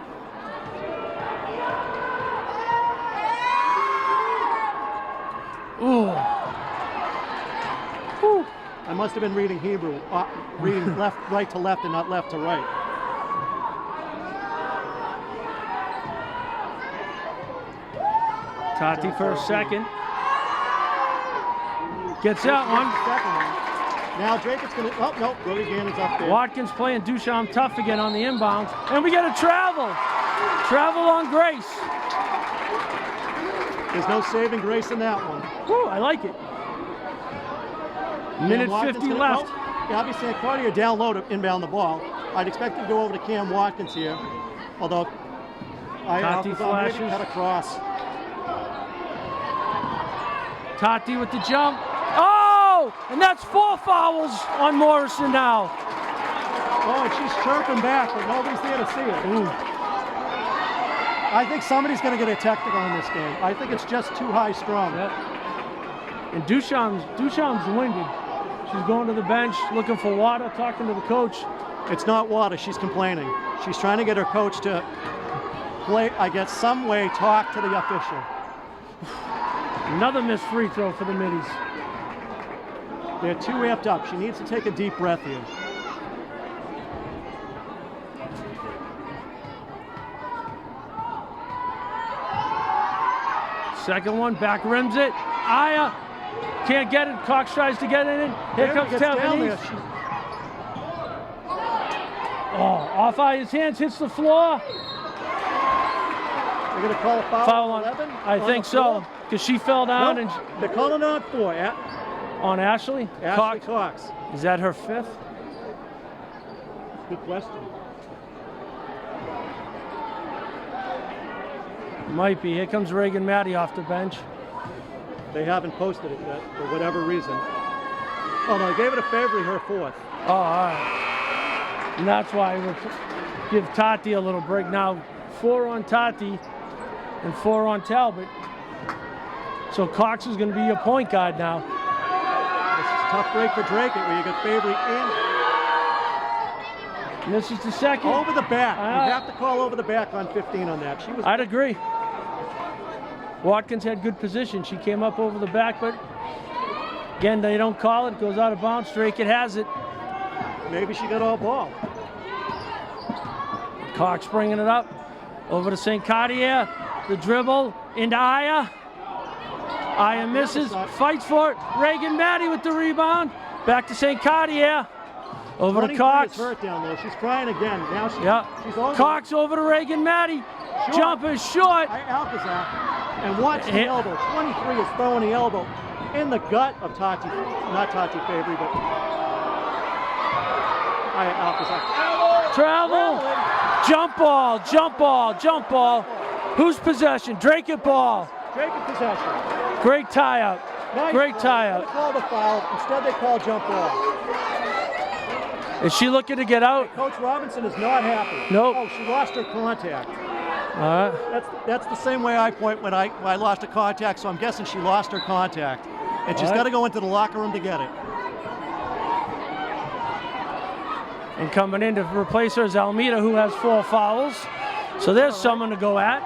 Ooh. Whew. I must have been reading Hebrew, reading right to left and not left to right. Tati for a second. Gets that one. Now Drake is going to, oh, no, Brody Gannon's up there. Watkins playing Duchamp tough again on the inbounds. And we get a travel. Travel on Grace. There's no saving Grace in that one. Whew, I like it. Minute 50 left. Yeah, obviously, Cartier down low to inbound the ball. I'd expect him to go over to Cam Watkins here. Although, Tati flashes. Had a cross. Tati with the jump. Oh! And that's 4 fouls on Morrison now. Oh, and she's chirping back, but nobody's there to see it. Ooh. I think somebody's going to get a technical in this game. I think it's just too high strung. Yep. And Duchamp's winded. She's going to the bench, looking for water, talking to the coach. It's not water. She's complaining. She's trying to get her coach to play, I guess, some way talk to the official. Another missed free throw for the middies. They're too amped up. She needs to take a deep breath here. Second one, back rims it. Aya can't get it. Cox tries to get it in. Here comes Tavanese. Oh, off Aya's hands, hits the floor. They're going to call a foul on 11? I think so, because she fell down. No, And they're calling on 4. on Ashley? Ashley Cox. Is that her 5th? Good question. Might be. Here comes Reagan Matty off the bench. They haven't posted it yet, for whatever reason. Oh, no, they gave it a favor, her 4th. Oh, all right. And that's why we'll give Tati a little break. Now, 4 on Tati and 4 on Talbot. So Cox is going to be your point guard now. This is a tough break for Drake, where you get Favory in. And this is the second. Over the back. You have to call over the back on 15 on that. I'd agree. Watkins had good position. She came up over the back, but again, they don't call it. It goes out of bounds. Drake, it has it. Maybe she got all ball. Cox bringing it up. Over to St. Cartier. The dribble into Aya. Aya misses. Fights for it. Reagan Matty with the rebound. Back to St. Cartier. Over to Cox. Is hurt down there. She's trying again. Now she's over. Cox over to Reagan Matty. Jumper short. Alcazar. And watch the elbow. 23 is throwing the elbow in the gut of Tati. Not Tati Favory, but Alcazar. Travel. Jump ball. Jump ball. Jump ball. Whose possession? Drake at ball. Drake in possession. Great tie-out. Nice. Great tie-out. They call the foul. Instead, they call jump ball. Is she looking to get out? Coach Robinson is not happy. Nope. Oh, she lost her contact. All right. That's the same way I point when I lost a contact, so I'm guessing she lost her contact. And she's got to go into the locker room to get it. And coming in to replace her is Almeida, who has 4 fouls. So there's someone to go at.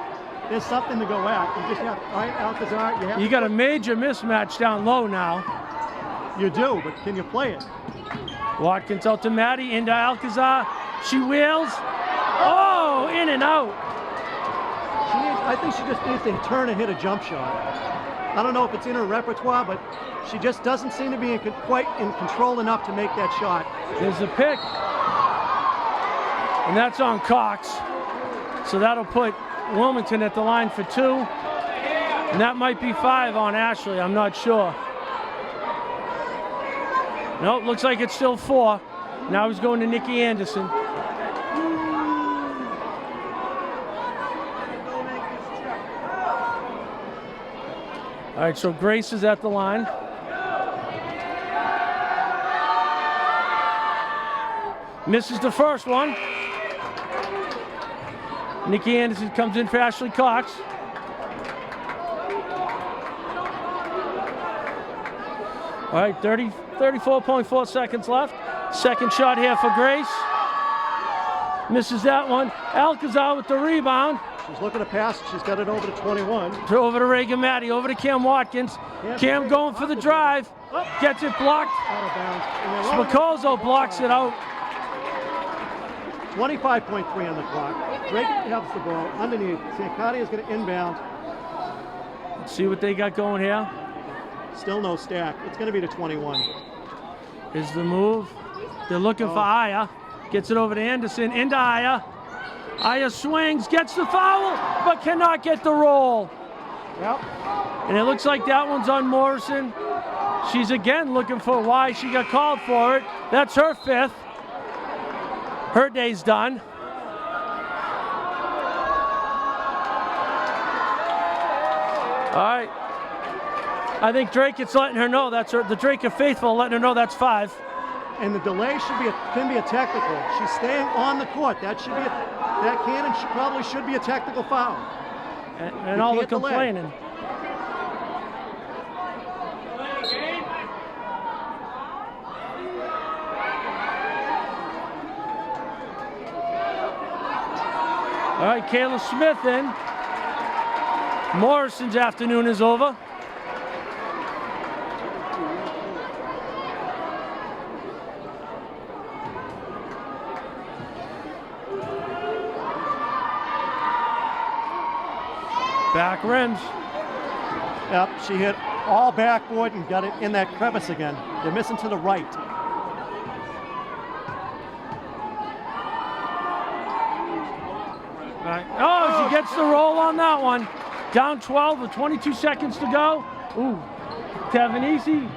There's something to go at. You just have, Alcazar, you got a major mismatch down low now. You do, but can you play it? Watkins out to Matty, into Alcazar. She wheels. Oh, in and out. I think she just needs to turn and hit a jump shot. I don't know if it's in her repertoire, but she just doesn't seem to be quite in control enough to make that shot. There's a pick. And that's on Cox. So that'll put Wilmington at the line for 2. And that might be 5 on Ashley. I'm not sure. Nope, looks like it's still 4. Now he's going to Nikki Anderson. All right, so Grace is at the line. Misses the first one. Nikki Anderson comes in for Ashley Cox. All right, 34.4 seconds left. Second shot here for Grace. Misses that one. Alcazar with the rebound. She's looking to pass. She's got it over to 21. Over to Reagan Matty. Over to Cam Watkins. Cam going for the drive. Gets it blocked. Out of bounds. Spacozo blocks it out. 25.3 on the clock. Drake has the ball underneath. St. Cartier is going to inbound. Let's see what they got going here. Still no stack. It's going to be to 21. is the move. They're looking for Aya. Gets it over to Anderson, into Aya. Aya swings, gets the foul, but cannot get the roll. Yep. And it looks like that one's on Morrison. She's again looking for why she got called for it. That's her 5th. Her day's done. All right. I think Drake is letting her know that's her. The Drake of Faithful letting her know that's 5. And the delay can be a technical. She's staying on the court. That probably should be a technical foul. And all the complaining. All right, Kayla Smith in. Morrison's afternoon is over. Back rims. Yep, she hit all backboard and got it in that crevice again. They're missing to the right. Right. Oh, she gets the roll on that one. Down 12 with 22 seconds to go. Ooh, Tavanese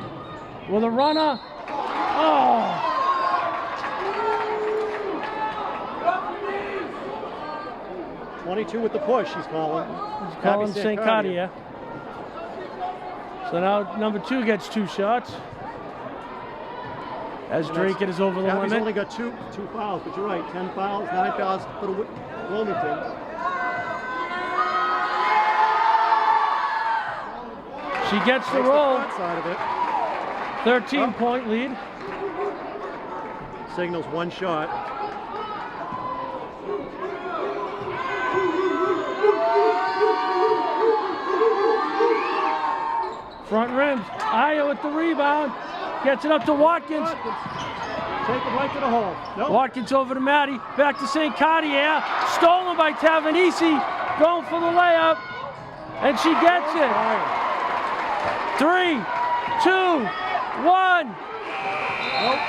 with a runner. Oh. 22 with the push, he's calling. He's calling St. Cartier. So now number 2 gets 2 shots. As Drake is over the limit. He's only got two fouls, but you're right. 10 fouls, 9 fouls for the Wilmington. She gets the roll. Side of it. 13-point lead. Signals 1 shot. Front rims. Aya with the rebound. Gets it up to Watkins. Take it right to the hole. Nope. Watkins over to Maddie. Back to St. Cartier. Stolen by Tavanese. Going for the layup. And she gets it. 3, 2, 1. Nope.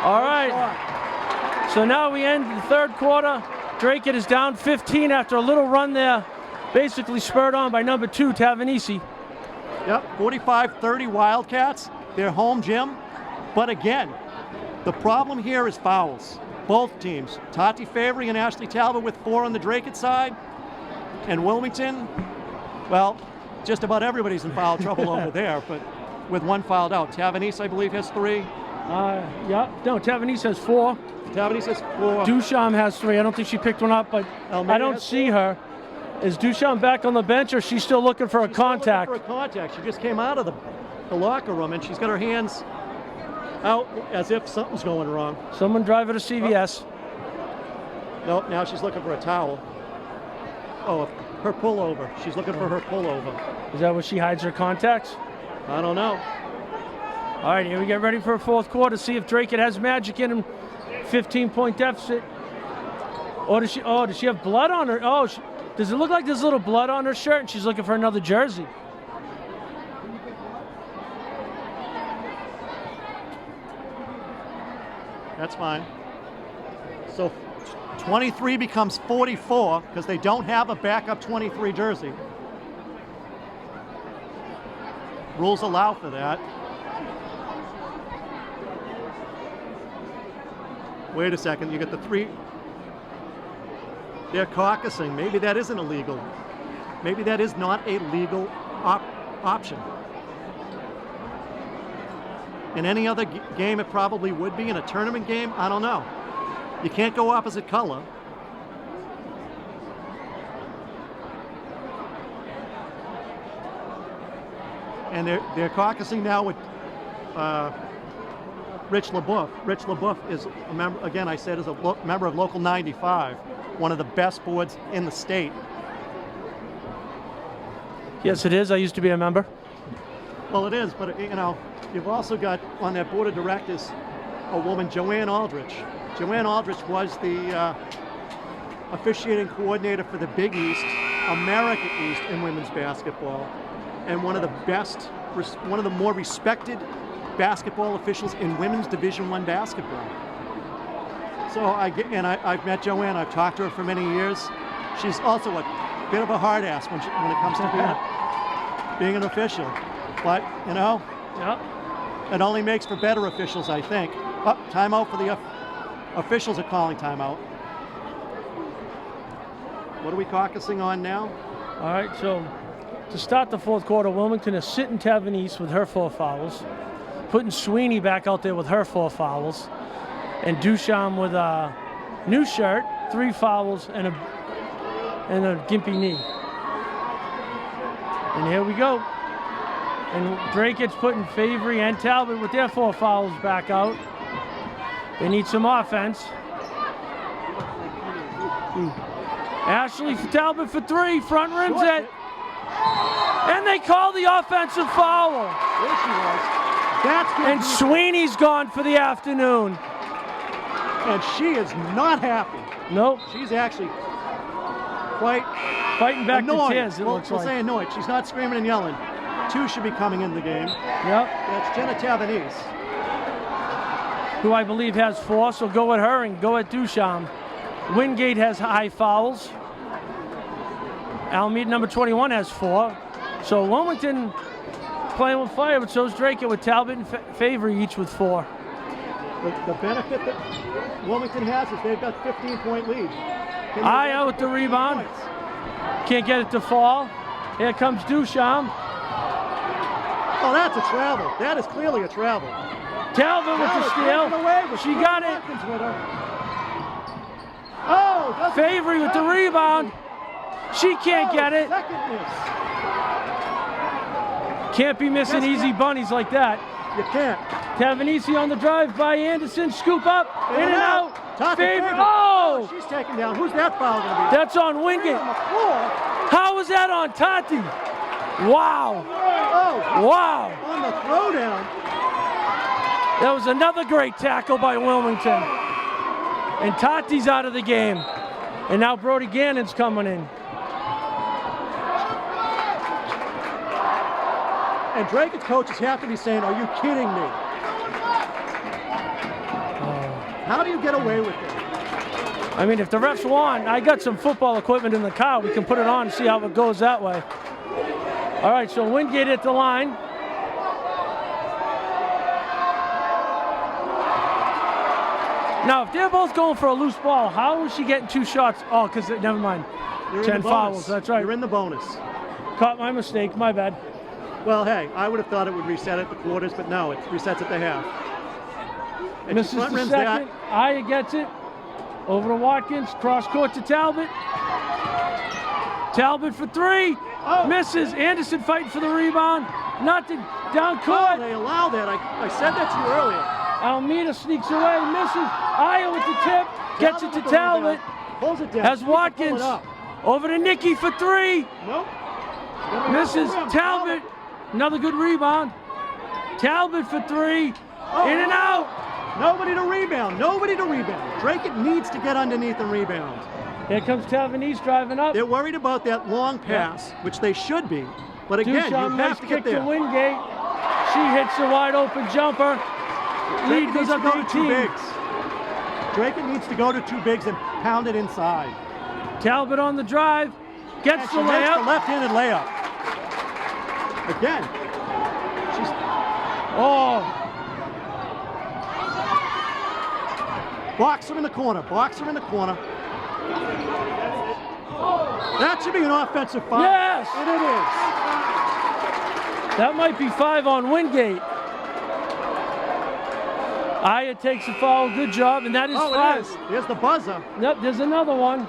All right. So now we end the 3rd quarter. Drake is down 15 after a little run there. Basically spurred on by number 2, Tavanese. Yep, 45-30 Wildcats, their home gym. But again, the problem here is fouls. Both teams, Tati Favory and Ashley Talbot with 4 on the Drake side. And Wilmington, well, just about everybody's in foul trouble over there, but with 1 fouled out. Tavanese, I believe, has 3. Yeah, no, Tavanese has 4. Tavanese has 4. Duchamp has 3. I don't think she picked one up, but Almeida I don't see her. Is Duchamp back on the bench, or is she still looking for a contact? For a contact. She just came out of the locker room, and she's got her hands out as if something's going wrong. Someone drive her to CVS. Nope, now she's looking for a towel. Oh, her pullover. She's looking for her pullover. Is that where she hides her contacts? I don't know. All right, here we get ready for a 4th quarter. See if Drake has magic in him. 15-point deficit. Or does she have blood on her? Oh, does it look like there's a little blood on her shirt and she's looking for another jersey? That's fine. So 23 becomes 44 because they don't have a backup 23 jersey. Rules allow for that. Wait a second, you get the 3. They're caucusing. Maybe that isn't illegal. Maybe that is not a legal option. In any other game, it probably would be. In a tournament game, I don't know. You can't go opposite color. And they're caucusing now with Rich LaBeouf. Rich LaBeouf is a member, again, I said, is a member of Local 95, one of the best boards in the state. Yes, it is. I used to be a member. Well, it is, but you know, you've also got on that board of directors a woman, Joanne Aldrich. Joanne Aldrich was the officiating coordinator for the Big East, America East in women's basketball, and one of the best, one of the more respected basketball officials in women's Division I basketball. So I've met Joanne. I've talked to her for many years. She's also a bit of a hard ass when it comes to being an official. But it only makes for better officials, I think. Oh, timeout for the officials are calling timeout. What are we caucusing on now? All right, so to start the fourth quarter, Wilmington is sitting Tavanese with her 4 fouls, putting Sweeney back out there with her 4 fouls, and Duchamp with a new shirt, 3 fouls, and a gimpy knee. And here we go. And Drake-It's putting Favory and Talbot with their 4 fouls back out. They need some offense. Ashley Talbot for 3, front rims it. And they call the offensive foul. There she was. That's good. And Sweeney's gone for the afternoon. And she is not happy. Nope. She's actually quite fighting back annoyed. to tears, We'll say annoyed. She's not screaming and yelling. 2 should be coming in the game. Yep. That's Jenna Tavanese, who I believe has 4, so go at her and go at Duchamp. Wingate has high fouls. Alameda number 21 has 4. So Wilmington playing with fire, but so is Drake-It with Talbot and Favory each with 4. The benefit that Wilmington has is they've got 15-point lead. Eye out with the rebound. Can't get it to fall. Here comes Duchamp. Oh, that's a travel. That is clearly a travel. Talbot with the steal. She got it. Oh, Favory with the rebound. She can't get it. Second miss. Can't be missing easy bunnies like that. You can't. Tavanese on the drive by Anderson. Scoop up. In and out. Favory. Oh! She's taken down. Who's that foul going to be? That's on Wingate. On the floor. How was that on Tati? Wow. Oh. Wow. On the throwdown. That was another great tackle by Wilmington. And Tati's out of the game. And now Brody Gannon's coming in. And Drake-It's coaches have to be saying, are you kidding me? How do you get away with it? I mean, if the refs want, I got some football equipment in the car. We can put it on and see how it goes that way. All right, so Wingate at the line. Now, if they're both going for a loose ball, how is she getting 2 shots? Oh, because, never mind. You're 10 in the fouls, bonus. that's right. You're in the bonus. Caught my mistake, my bad. Well, hey, I would have thought it would reset at the quarters, but no, it resets at the half. And Misses the second. Aya gets it. Over to Watkins. Cross court to Talbot. Talbot for 3. Oh. Misses. Anderson fighting for the rebound. Nothing. Down Oh, court. they allow that. I said that to you earlier. Almeida sneaks away. Misses. Aya with the tip. Gets it to Talbot. Pulls it down. Has Watkins. Over to Nikki for 3. Nope. Misses. Talbot. Another good rebound. Talbot for 3. Oh. In and out. Nobody to rebound. Nobody to rebound. Drake-It needs to get underneath and rebound. Here comes Tavanese driving up. They're worried about that long pass, which they should be. But again, Duchamp, you nice have to get kick there. to Wingate. She hits the wide open jumper. Lead Drake-It goes needs to up go to to 2 18. bigs. Drake-It needs to go to 2 bigs and pound it inside. Talbot on the drive. Gets And the she makes the layup. left-handed layup. Again. She's Oh, boxer in the corner. Boxer in the corner. That should be an offensive foul. Yes! And it is. that might be 5 on Wingate. Aya takes the foul. Good job. And that is 5. It is. There's the buzzer. Yep, there's another one.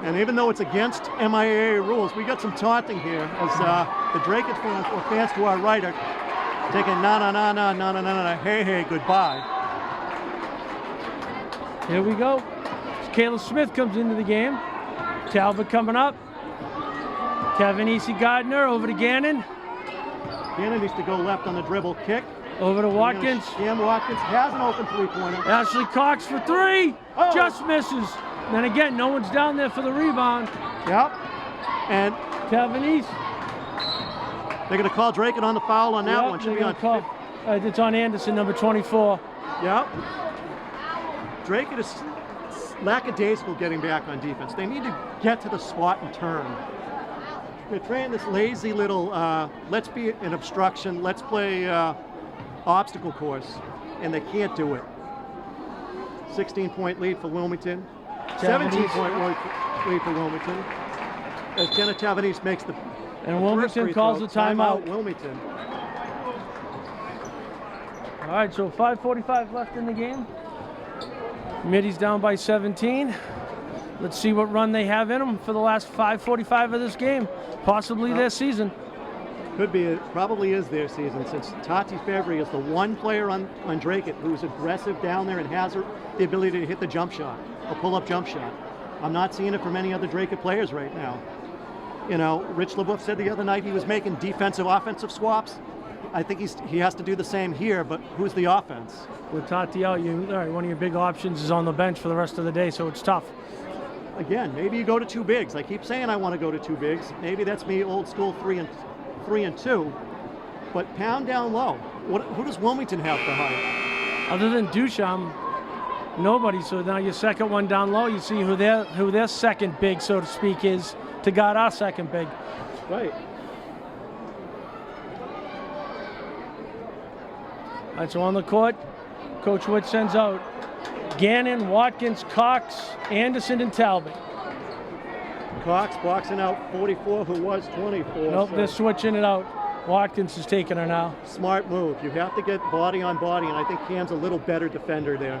And even though it's against MIAA rules, we got some taunting here as the Drake-It fans, or fans to our right, are taking na, hey, goodbye. Here we go. Kayla Smith comes into the game. Talbot coming up. Tavanese Gardner over to Gannon. Gannon needs to go left on the dribble kick. Over to Watkins. Cam Watkins has an open three-pointer. Ashley Cox for three. Oh. Just misses. Then again, no one's down there for the rebound. Yep. And Tavanese. they're going to call Drake on the foul on that Yep, one. Should they're be gonna on. call. It's on Anderson, number 24. Yep. Drake is lackadaisical getting back on defense. They need to get to the spot and turn. They're trying this lazy little, let's be an obstruction, let's play obstacle course, and they can't do it. 16-point lead for Wilmington. 17-point lead for Wilmington. As Jenna Tavanese makes the And first Wilmington free calls throw. the timeout. Wilmington. All right, so 5:45 left in the game. Middy's down by 17. Let's see what run they have in them for the last 5:45 of this game, possibly their season. Could be, it probably is their season, since Tati Fevri is the one player on Drake who's aggressive down there and has the ability to hit the jump shot, a pull-up jump shot. I'm not seeing it from any other Drake players right now. You know, Rich LeBoeuf said the other night he was making defensive, offensive swaps. I think he has to do the same here, but who's the offense? With Tati out, all right, one of your big options is on the bench for the rest of the day, so it's tough. Again, maybe you go to two bigs. I keep saying I want to go to two bigs. Maybe that's me, old school 3 and 2. But pound down low. Who does Wilmington have to hire? Other than Duchamp, nobody. So now your second one down low, you see who their second big, so to speak, is to guard our second big. Right. All right, so on the court, Coach Witt sends out Gannon, Watkins, Cox, Anderson, and Talbot. Cox boxing out 44, who was 24. Nope, so they're switching it out. Watkins is taking her now. smart move. You have to get body on body, and I think Cam's a little better defender there.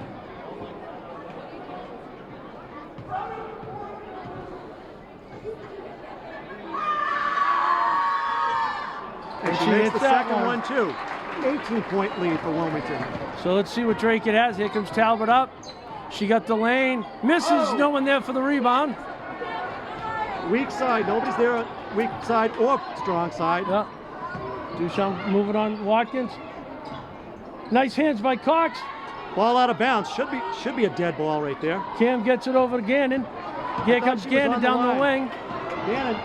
And she makes hits the that second one. one too. 18-point lead for Wilmington. So let's see what Drake it has. Here comes Talbot up. She got the lane. Misses. Oh. No one there for the rebound. Weak side. Nobody's there on weak side or strong side. Yeah. Duchamp moving on Watkins. Nice hands by Cox. Ball out of bounds. Should be a dead ball right there. Cam gets it over to Gannon. Here thought comes she was Gannon on the down the line. wing. Gannon.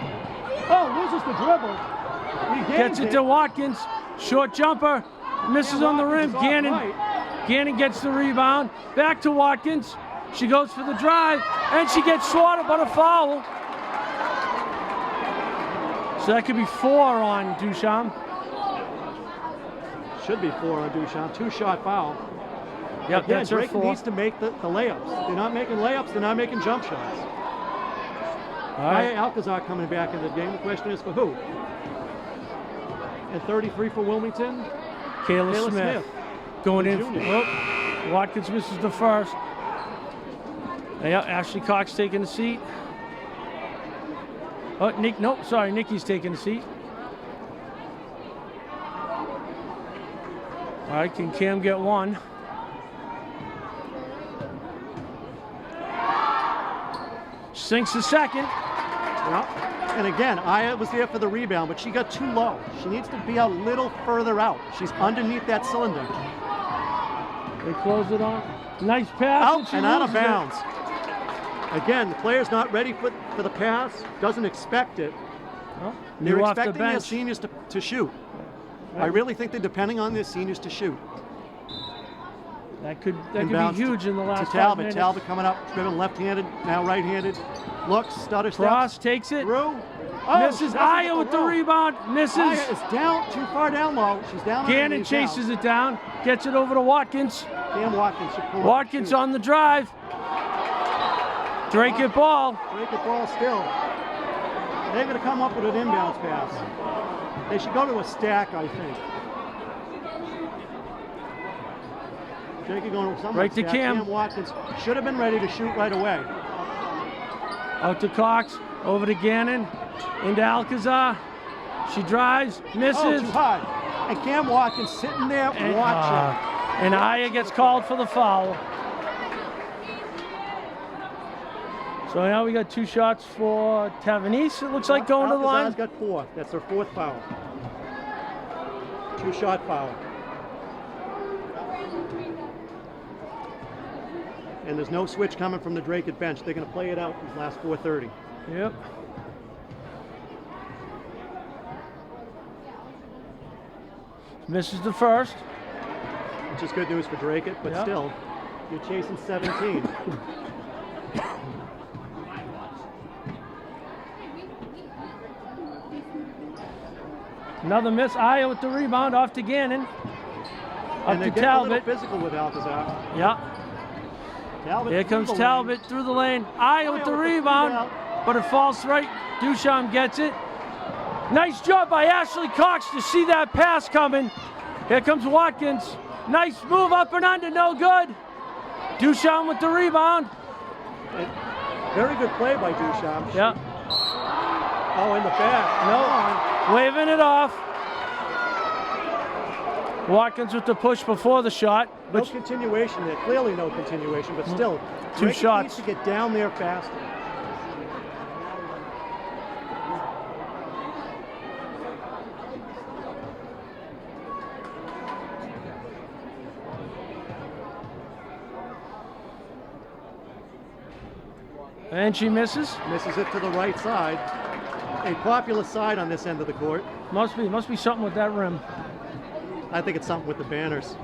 Oh, loses the dribble. Gets it to Watkins. Short jumper. Misses on the rim. Gannon. Right. Gannon gets the rebound. Back to Watkins. She goes for the drive. And she gets swatted by a foul. So that could be 4 on Duchamp. Should be 4 on Duchamp. 2-shot foul. Yep, Again, that's her Drake 4. needs to make the layups. They're not making layups. They're not making jump shots. All right. Alcazar coming back into the game. The question is for who? And 33 for Wilmington. Kayla Smith. Going in. junior. Well, Watkins misses the first. Yeah, Ashley Cox taking the seat. Oh, Nikki's taking the seat. All right, can Cam get one? Sinks the second. Well, and again, Aya was there for the rebound, but she got too low. She needs to be a little further out. She's underneath that cylinder. They close it on. Nice pass. Out and out of loses it. bounds. Again, the player's not ready for the pass, doesn't expect it. Well, They're new off the expecting their bench. seniors to shoot. I really think they're depending on their seniors to shoot. That could Inbounds be huge in the last to 5 Talbot. minutes. Talbot coming up, driven left-handed, now right-handed. Looks, stutter steps. Cross takes it. Through. Misses. Aya with the rebound. Misses. Aya is down, too far down low. She's down. Gannon underneath chases now. it down. Gets it over to Watkins. Cam Watkins should pull up Watkins and shoot. on the drive. Drake it ball. Break the ball still. They're going to come up with an inbounds pass. They should go to a stack, I think. Drake going to Right to stack. Cam. Watkins should have been ready to shoot right away. Out to Cox. Over to Gannon. Into Alcazar. She drives. Misses. Oh, too high. And Cam Watkins sitting there And, watching. and Aya gets called for the foul. So now we got 2 shots for Tavanese. It looks like going to the line. Alcazar's got 4. That's their 4th foul. 2-shot foul. And there's no switch coming from the Drake bench. They're going to play it out these last 4:30. Yep. Misses the first. Which is good news for Drake, but Yep. still, you're chasing 17. Another miss. Aya with the rebound off to Gannon. Up And they're to getting a Talbot. little physical with Alcazar. Yeah. Talbot Here through comes the lane. Talbot through the lane. Aya with the rebound, but it falls right. Duchamp gets it. Nice job by Ashley Cox to see that pass coming. Here comes Watkins. Nice move up and under, no good. Duchamp with the rebound. Very good play by Duchamp. Yeah. Oh, in the back. No, waving it off. Watkins with the push before the shot. No But continuation there. Clearly no continuation, but still. Two Drake shots. needs to get down there faster. and she misses. Misses it to the right side. A popular side on this end of the court. Must be something with that rim. I think it's something with the banners.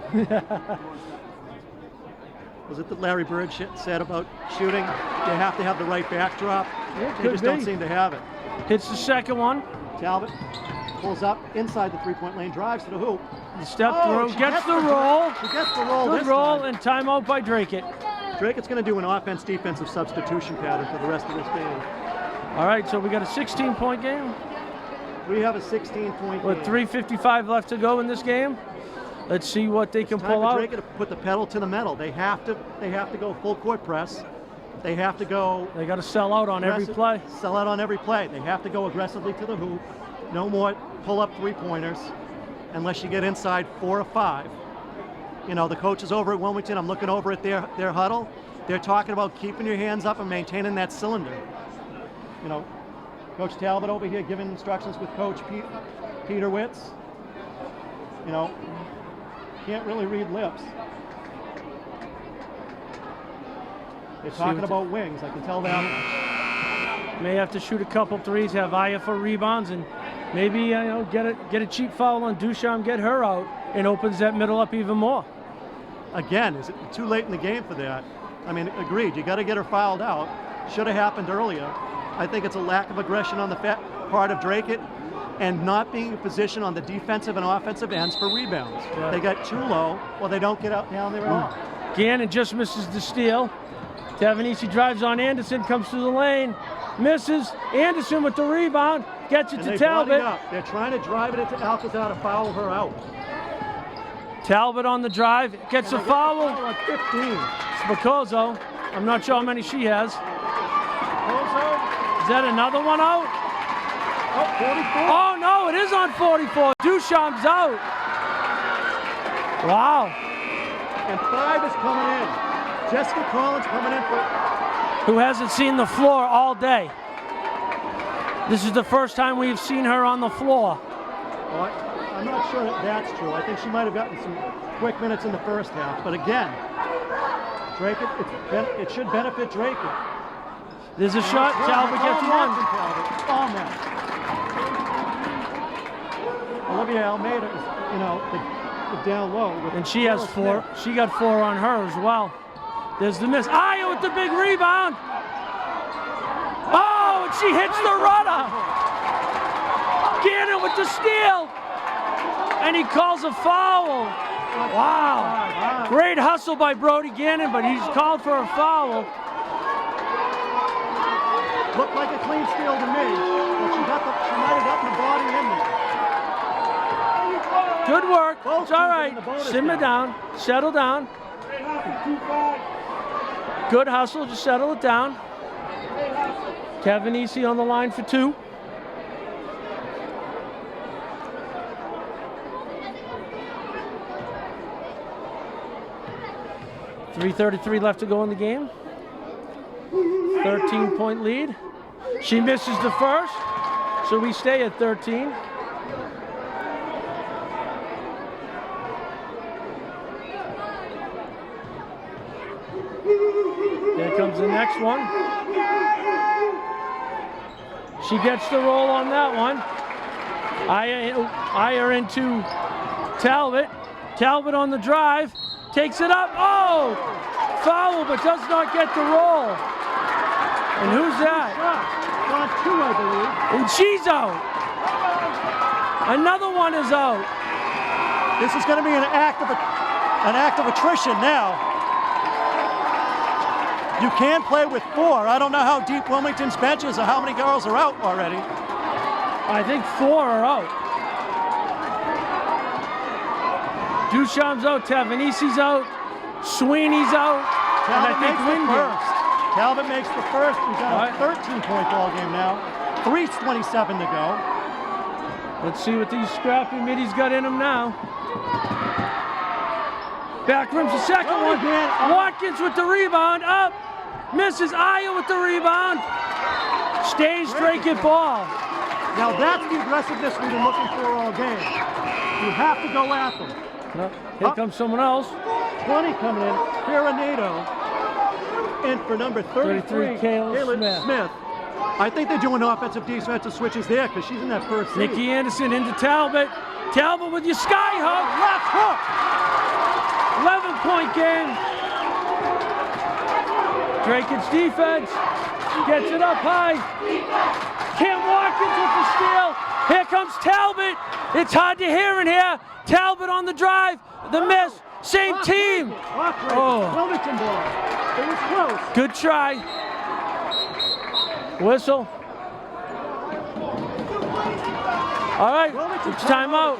Was it that Larry Bird said about shooting? You have to have the right backdrop. It They could just be. don't seem to have it. Hits the second one. Talbot pulls up inside the three-point lane, drives to the hoop. The step Oh, through, she gets the roll. She gets the roll Good this roll time. and timeout by Drake. Drake is going to do an offense-defensive substitution pattern for the rest of this game. All right, so we got a 16-point game We have a 16-point with game. 3:55 left to go in this game. Let's see what they can Time pull for out. Drake to put the pedal to the metal. They have to go full court press. They have to go They got to sell out on every play. Sell out on every play. They have to go aggressively to the hoop. No more pull-up three-pointers unless you get inside 4 or 5. You know, the coaches over at Wilmington, I'm looking over at their huddle. They're talking about keeping your hands up and maintaining that cylinder. You know, Coach Talbot over here giving instructions with Coach Peter Witz. You know, can't really read lips. They're talking about wings. I can tell them. May have to shoot a couple threes, have Aya for rebounds, and maybe get a cheap foul on Duchamp, get her out, and opens that middle up even more. Again, is it too late in the game for that? I mean, agreed. You got to get her fouled out. Should have happened earlier. I think it's a lack of aggression on the part of Drake and not being in position on the defensive and offensive ends for rebounds. Right. They got too low, or they don't get out down there at all. Gannon just misses the steal. Tavanese drives on Anderson, comes through the lane, misses. Anderson with the rebound, gets it And to they brought it Talbot. up. They're trying to drive it into Alcazar to foul her out. Talbot on the drive, gets a And they got the foul. foul on 15. Spicozzo, I'm not sure how many she has. Is that another one out? Oh, 44. Oh no, it is on 44. Duchamp's out. Wow. And 5 is coming in. Jessica Collins coming in for. Who hasn't seen the floor all day. This is the first time we've seen her on the floor. Well, I'm not sure that that's true. I think she might have gotten some quick minutes in the first half. But again, Drake, it should benefit Drake. There's a shot, Talbot gets one. All net. Olivia Almeida is, the down low. And she has 4. She got 4 on her as well. There's the miss. Aya with the big rebound. Oh, and she hits the runner. Gannon with the steal. And he calls a foul. Wow. Great hustle by Brody Gannon, but he's called for a foul. Looked like a clean steal to me, but she might have gotten the body in there. Good work. Both It's all teams right. getting the bonus Simmer now. down. Settle down. Good hustle. Just settle it down. Tavanese on the line for 2. .333 left to go in the game. 13-point lead. She misses the first, so we stay at 13. There comes the next one. She gets the roll on that one. Iyer into Talbot. Talbot on the drive. Takes it up. Oh! Foul, but does not get the roll. And who's that? Got two, I believe. And she's out. Another one is out. This is going to be an act of attrition now. You can play with 4. I don't know how deep Wilmington's bench is or how many girls are out already. I think 4 are out. Duchamp's out, Tavanesi's out, Sweeney's out, and I think Wingate. Talbot makes the first. We've got a 13-point ball game now. 3:27 to go. Let's see what these scrappy middies got in them now. Back rim's the second one. Watkins with the rebound, up. Misses Iyer with the rebound. Stays Drake ball. Now that's the aggressiveness we've been looking for all game. You have to go at them. Here comes someone else. 20 coming in. Piranito in for number 33, Kayla Smith. I think they're doing offensive defensive switches there because she's in that first seed. Nikki Anderson into Talbot. Talbot with your sky hook. Left hook. 11-point game. Drake's defense gets it up high. Cam Watkins with the steal. Here comes Talbot. It's hard to hear in here. Talbot on the drive. The miss. Same team. Oh. Wilmington ball. It was close. Good try. Whistle. All right. It's timeout.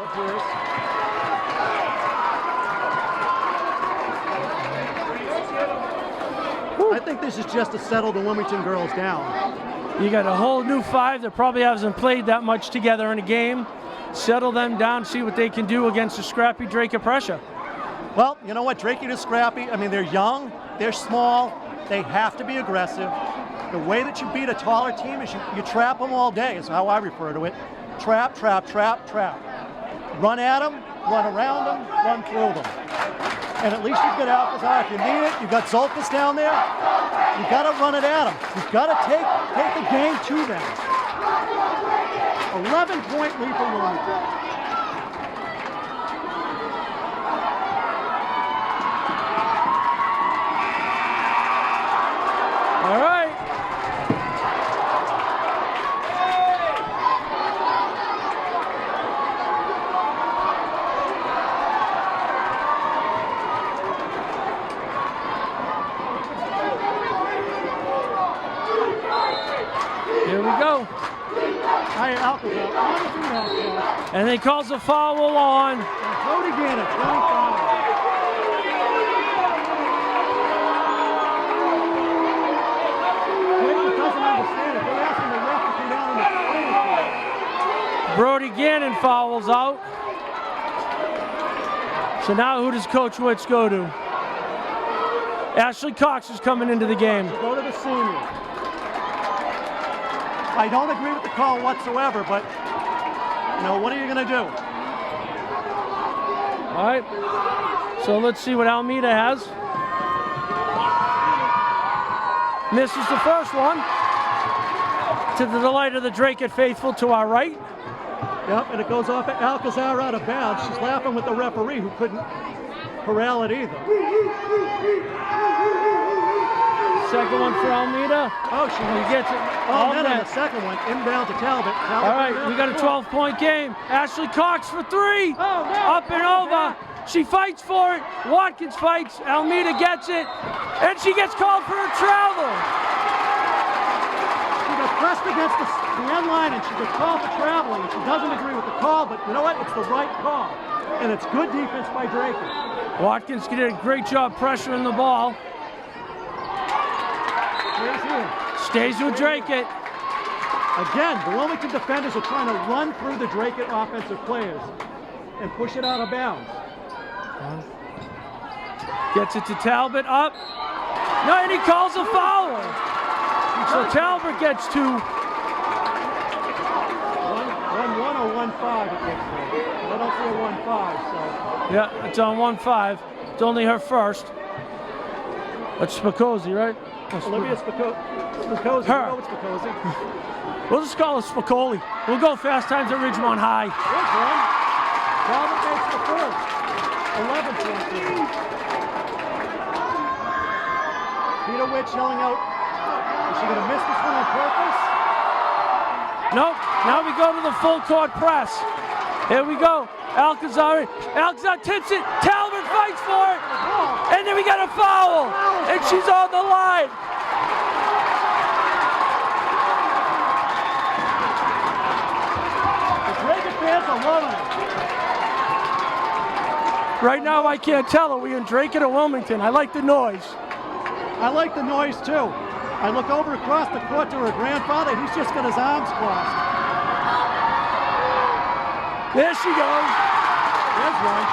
I think this is just to settle the Wilmington girls down. You got a whole new 5 that probably hasn't played that much together in a game. Settle them down, see what they can do against the scrappy Drake of pressure. Well, you know what? Drake is scrappy. I mean, they're young, they're small, they have to be aggressive. The way that you beat a taller team is you trap them all day, is how I refer to it. Trap, trap, trap, trap. Run at them, run around them, run through them. And at least you've got Alcazar if you need it. You've got Zolfus down there. You've got to run it at them. You've got to take the game to them. 11-point lead for Wilmington. All right. Here we go. And he calls a foul on. Cody Gannon, 25. Doesn't understand it. They're asking the ref to come down and Brody Gannon fouls out. So now who does Coach Witz go to? Ashley Cox is coming into the game. Go to the senior. I don't agree with the call whatsoever, but, you know, what are you going to do? All right. So let's see what Almeida has. Misses the first one. To the delight of the Drake faithful to our right. Yep, and it goes off at Alcazar out of bounds. She's laughing with the referee who couldn't corral it either. Second one for Almeida. Oh, she gets it. Oh, then on the second one, inbound to Talbot. All right, we got a 12-point game. Ashley Cox for 3. Oh, no. Up and over. She fights for it. Watkins fights. Almeida gets it. And she gets called for a travel. She got pressed against the end line and she got called for traveling. And she doesn't agree with the call, but you know what? It's the right call. And it's good defense by Draker. Watkins did a great job pressuring the ball. Stays with Drake. Again, the Wilmington defenders are trying to run through the Drake offensive players and push it out of bounds. Gets it to Talbot, up. No, and he calls a foul. So Talbot gets 2. 1-1 or 1-5 it looks like. I don't see a 1-5, so. Yeah, it's on 1-5. It's only her first. That's Spicozzi, right? Olivia Spicozzi. Her. You know it's Spicozzi. We'll just call it Spicoli. We'll go fast times at Ridgemont High. Here's one. Talbot makes the first. 11-14. Peter Witch yelling out, is she going to miss this one on purpose? Nope. Now we go to the full court press. Here we go. Alcazar tips it. Talbot fights for it. And then we got a foul. And she's on the line. The Dragon fans are loving it. Right now I can't tell. Are we in Drake or Wilmington? I like the noise. I like the noise too. I look over across the court to her grandfather. He's just got his arms crossed. There she goes. There's one.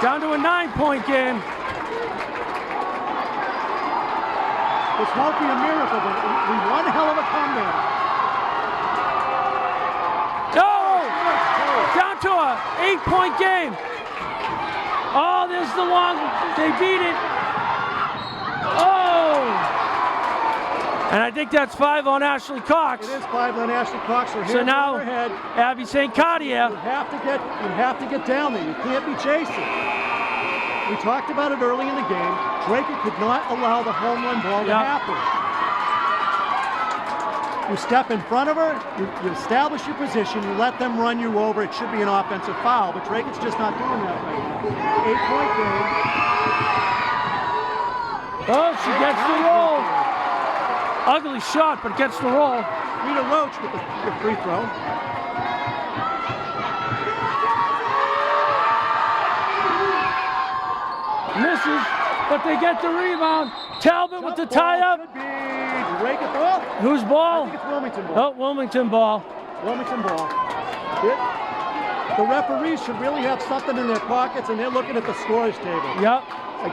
Down to a 9-point game. This won't be a miracle, but we one hell of a comeback. Oh! Down to a 8-point game. Oh, there's the long. They beat it. Oh! And I think that's 5 on Ashley Cox. It is 5 on Ashley Cox. So now, overhead. Abby St. Cartier. You have to get down there. You can't be chasing. We talked about it early in the game. Drake could not allow the home run ball to happen. You step in front of her, you establish your position, you let them run you over. It should be an offensive foul, but Drake is just not doing that right now. 8-point game. Oh, she gets the roll. Ugly shot, but gets the roll. Rita Roach with the free throw. Misses, but they get the rebound. Talbot with the tie-up. Could be Drake at ball. Whose ball? I think it's Wilmington ball. Oh, Wilmington ball. Wilmington ball. The referees should really have something in their pockets, and they're looking at the scores table. Yep.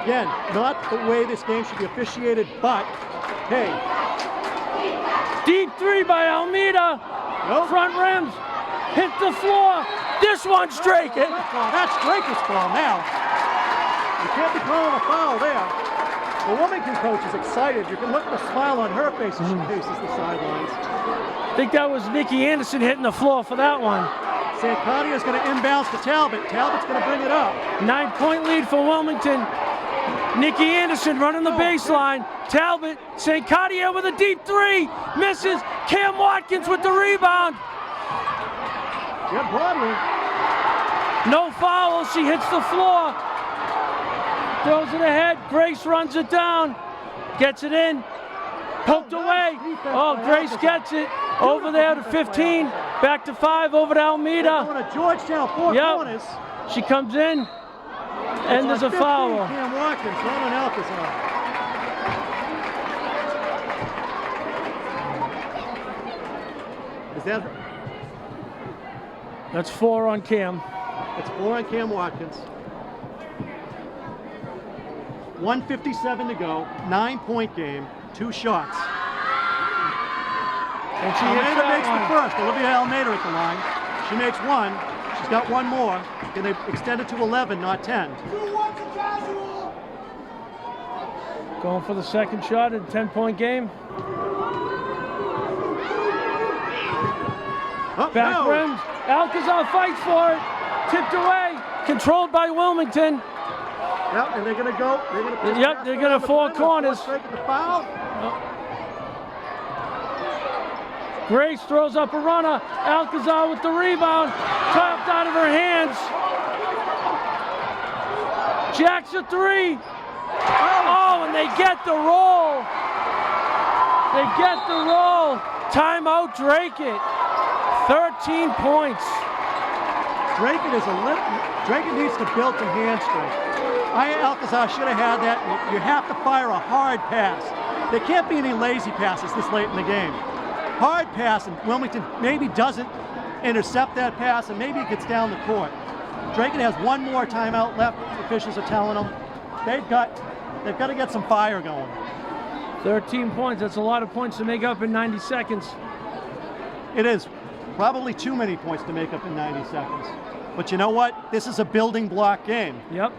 Again, not the way this game should be officiated, but hey. Deep 3 by Almeida. Nope. Front rims. Hit the floor. This one's Drake. That's Drake's ball now. You can't be calling a foul there. The Wilmington coach is excited. You can look at the smile on her face as she faces the sidelines. I think that was Nikki Anderson hitting the floor for that one. St. Claudia is going to inbounds to Talbot. Talbot's going to bring it up. 9-point lead for Wilmington. Nikki Anderson running the baseline. Talbot, St. Cartier with a deep 3. Misses. Cam Watkins with the rebound. Good Broadway. No foul. She hits the floor. Throws it ahead. Grace runs it down. Gets it in. Poked away. Oh, Grace gets it. Over there to 15. Back to 5 over to Almeida. Going to Georgetown, 4 corners. She comes in. And there's a foul. Cam Watkins, Roman Alcazar. Is that? That's 4 on Cam. It's 4 on Cam Watkins. 1:57 to go. 9-point game. 2 shots. And she Almeida makes one. the first. Olivia Almeida at the line. She makes 1. She's got 1 more. And they extend it to 11, not 10. Going for the second shot in a 10-point game. Oh, Back no. rims. Alcazar fights for it. Tipped away. Controlled by Wilmington. Yep, and they're going to go. Yep, they're going to 4 corners. Straight to the foul. Grace throws up a runner. Alcazar with the rebound. Chopped out of her hands. Jacks a 3. Oh, and they get the roll. They get the roll. Timeout, Drake it. 13 points. Drake needs to build some hand strength. Alcazar should have had that. You have to fire a hard pass. There can't be any lazy passes this late in the game. Hard pass, and Wilmington maybe doesn't intercept that pass, and maybe it gets down the court. Drake has 1 more timeout left. Officials are telling them they've got to get some fire going. 13 points. That's a lot of points to make up in 90 seconds. It is probably too many points to make up in 90 seconds. But you know what? This is a building block game. Yep.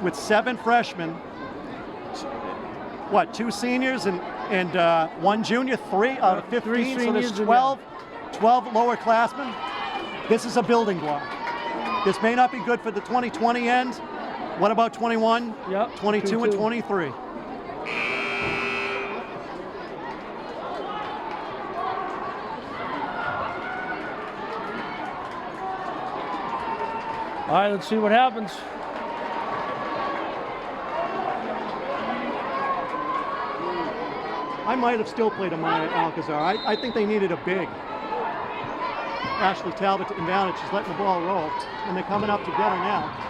With 7 freshmen, what, 2 seniors and 1 junior, 3 out of 15, Three so there's seniors and 12 lower classmen. This is a building block. This may not be good for the 2020 end. What about 21, Yep, 22, and 23? All right, let's see what happens. I might have still played a MIAA Alcazar. I think they needed a big. Ashley Talbot to inbound it. She's letting the ball roll. And they're coming up together now.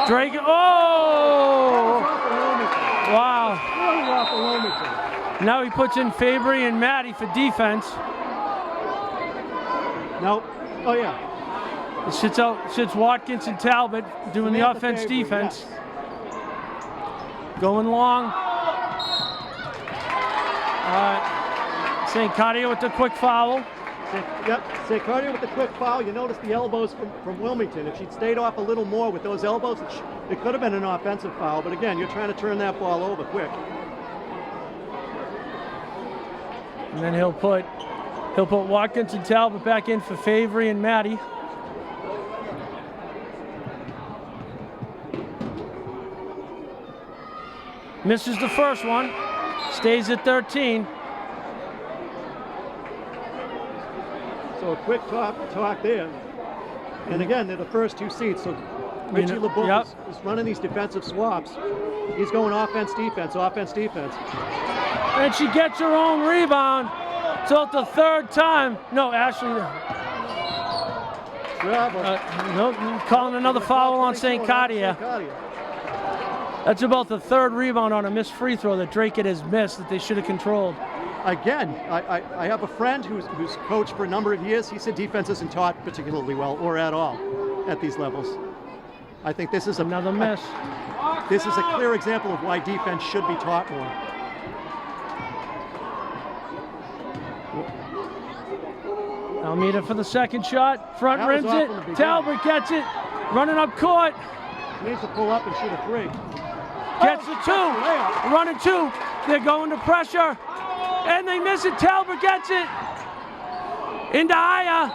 Drake, oh! Wow. Really off of Wilmington. Now he puts in Fabry and Maddie for defense. Nope. Oh, yeah. It sits Watkins and Talbot doing the Samantha offense Fabry, defense. yes. Going long. St. Cartier with the quick foul. St. Cartier with the quick foul. You notice the elbows from Wilmington. If she'd stayed off a little more with those elbows, it could have been an offensive foul. But again, you're trying to turn that ball over quick. And then he'll put Watkins and Talbot back in for Fabry and Maddie. Misses the first one. Stays at 13. So a quick talk there. And again, they're the first 2 seats. So Richie LeBook Yep. is running these defensive swaps. He's going offense, defense, offense, defense. And she gets her own rebound. So it's the 3rd time. No, Ashley. Nope, calling another foul on St. Cartier. That's about the 3rd rebound on a missed free throw that Drake has missed that they should have controlled. Again, I have a friend who's coached for a number of years. He said defense isn't taught particularly well or at all at these levels. I think this is Another miss. This is a clear example of why defense should be taught more. Almeida for the 2nd shot. Front That was rims off it. from the beginning. Talbot gets it. Running up court. Needs to pull up and shoot a 3. Gets the 2. Running 2. They're going to pressure. And they miss it. Talbot gets it. Into Aya.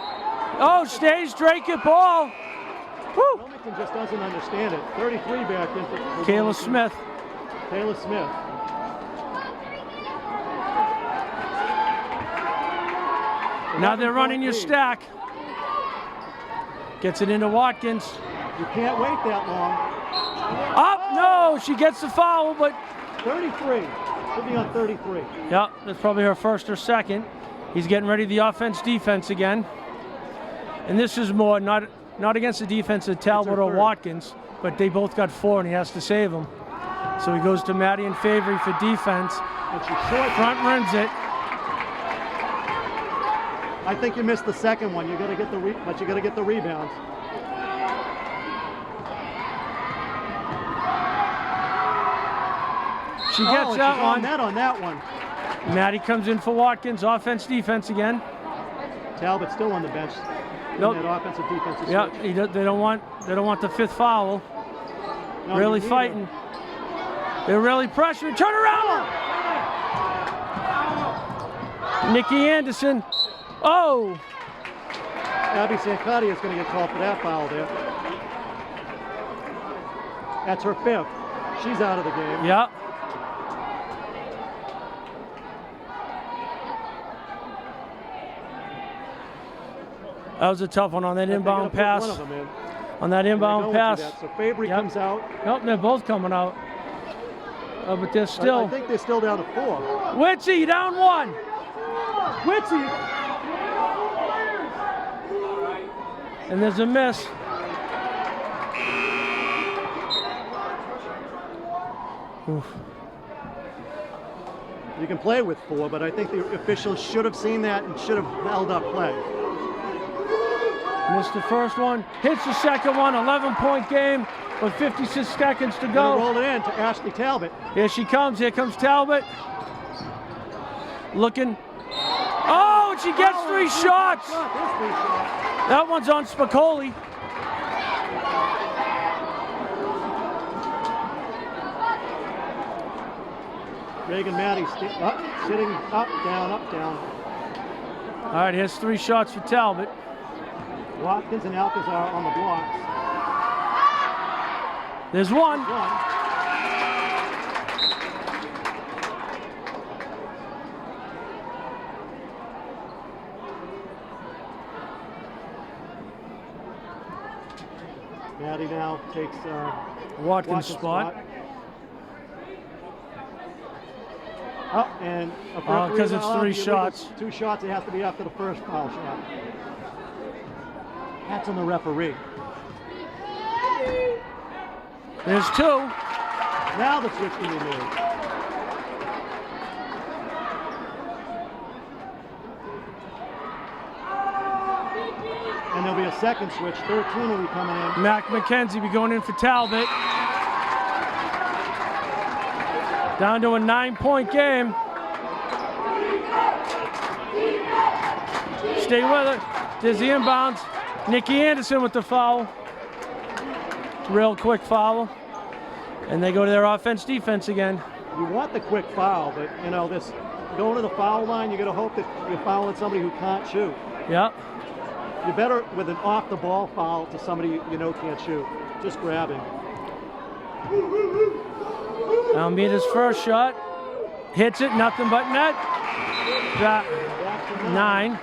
Oh, stays Drake at ball. Woo. Wilmington just doesn't understand it. 33 back in for Kayla Wilmington. Smith. Kayla Smith. Now they're running your stack. Gets it into Watkins. You can't wait that long. Up, no, she gets the foul, but 33. Should be on 33. yeah, that's probably her 1st or 2nd. He's getting ready the offense defense again. And this is more not against the defense of Talbot or 3rd. Watkins, but they both got 4 and he has to save them. So he goes to Maddie and Fabry for defense. And she short. Front rims it. I think you missed the 2nd one. You got to get the but you got to get the rebound. She gets and that she's one. on net on that one. Maddie comes in for Watkins, offense defense again. Talbot's still on the bench. Nope. That offensive defensive Yeah, switch. they don't want the 5th foul. No, Really you need fighting. They're really pressuring. Turn around! Nikki Anderson. Oh! Abby St. Cartier is going to get called for that foul there. That's her 5th. She's out of the game. Yeah. That was a tough one on that inbound pass. One of them in. On that inbound pass. So Fabry Yep. comes out. Nope, they're both coming out. But they're I still. think they're still down to 4. Witsy down 1. Witsy. And there's a miss. Oof. You can play with 4, but I think the officials should have seen that and should have held up play. Missed the first one, hits the second one, 11-point game with 56 seconds to Gonna go. roll it in to Ashley Talbot. Here she comes, here comes Talbot. Looking. Oh, and she gets 3 shots. That one's on Spicoli. Reagan Maddie up, sitting up, down, up, down. All right, here's 3 shots for Talbot. Watkins and Alcazar on the blocks. There's one. Maddie now takes Watkins' spot. Up and because it's 3 shots. 2 shots, it has to be after the first foul shot. That's on the referee. There's 2. Now the switch can be made. And there'll be a second switch. 13 will be coming in. Mac McKenzie be going in for Talbot. Down to a 9-point game. Stay with it. There's the inbounds. Nikki Anderson with the foul. Real quick foul. And they go to their offense-defense again. You want the quick foul, but you know, this going to the foul line, you got to hope that you're fouling somebody who can't shoot. Yep. You're better with an off-the-ball foul to somebody you know can't shoot. Just grabbing. Almeida's first shot. Hits it, nothing but net. 9.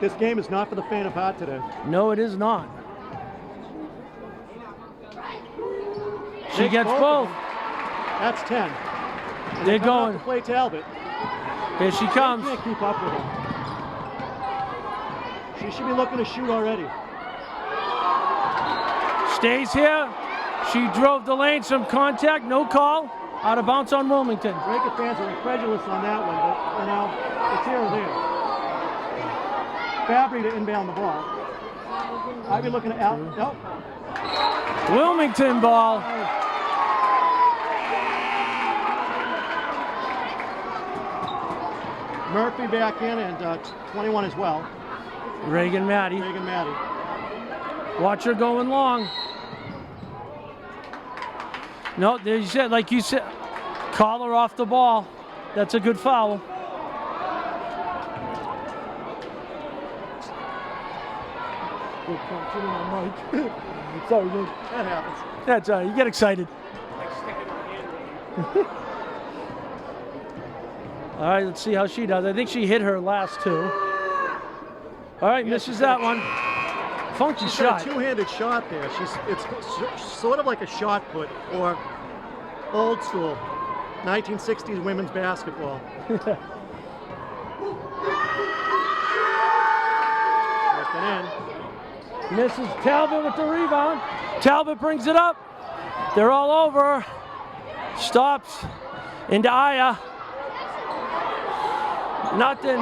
This game is not for the faint of heart today. No, it is not. She Takes gets both both. of them. That's 10. And They're they come out going. to play Talbot. Here she comes. Can't keep up with him. She should be looking to shoot already. Stays here. She drove the lane, some contact, no call. Out of bounds on Wilmington. Breaker fans are incredulous on that one, but you know, it's here or there. Fabry to inbound the ball. I'd be looking at out. Nope. Wilmington ball. Murphy back in and 21 as well. Reagan Maddie. Reagan Maddie. Watch her going long. No, there you said, like you said, call her off the ball. That's a good foul. Sorry, dude. That happens. That's all right. You get excited. All right, let's see how she does. I think she hit her last 2. All right, misses that one. Funky She's got shot. a two-handed shot there. It's sort of like a shot put or old school 1960s women's basketball. In. Misses Talbot with the rebound. Talbot brings it up. They're all over her. Stops into Aya. Nothing.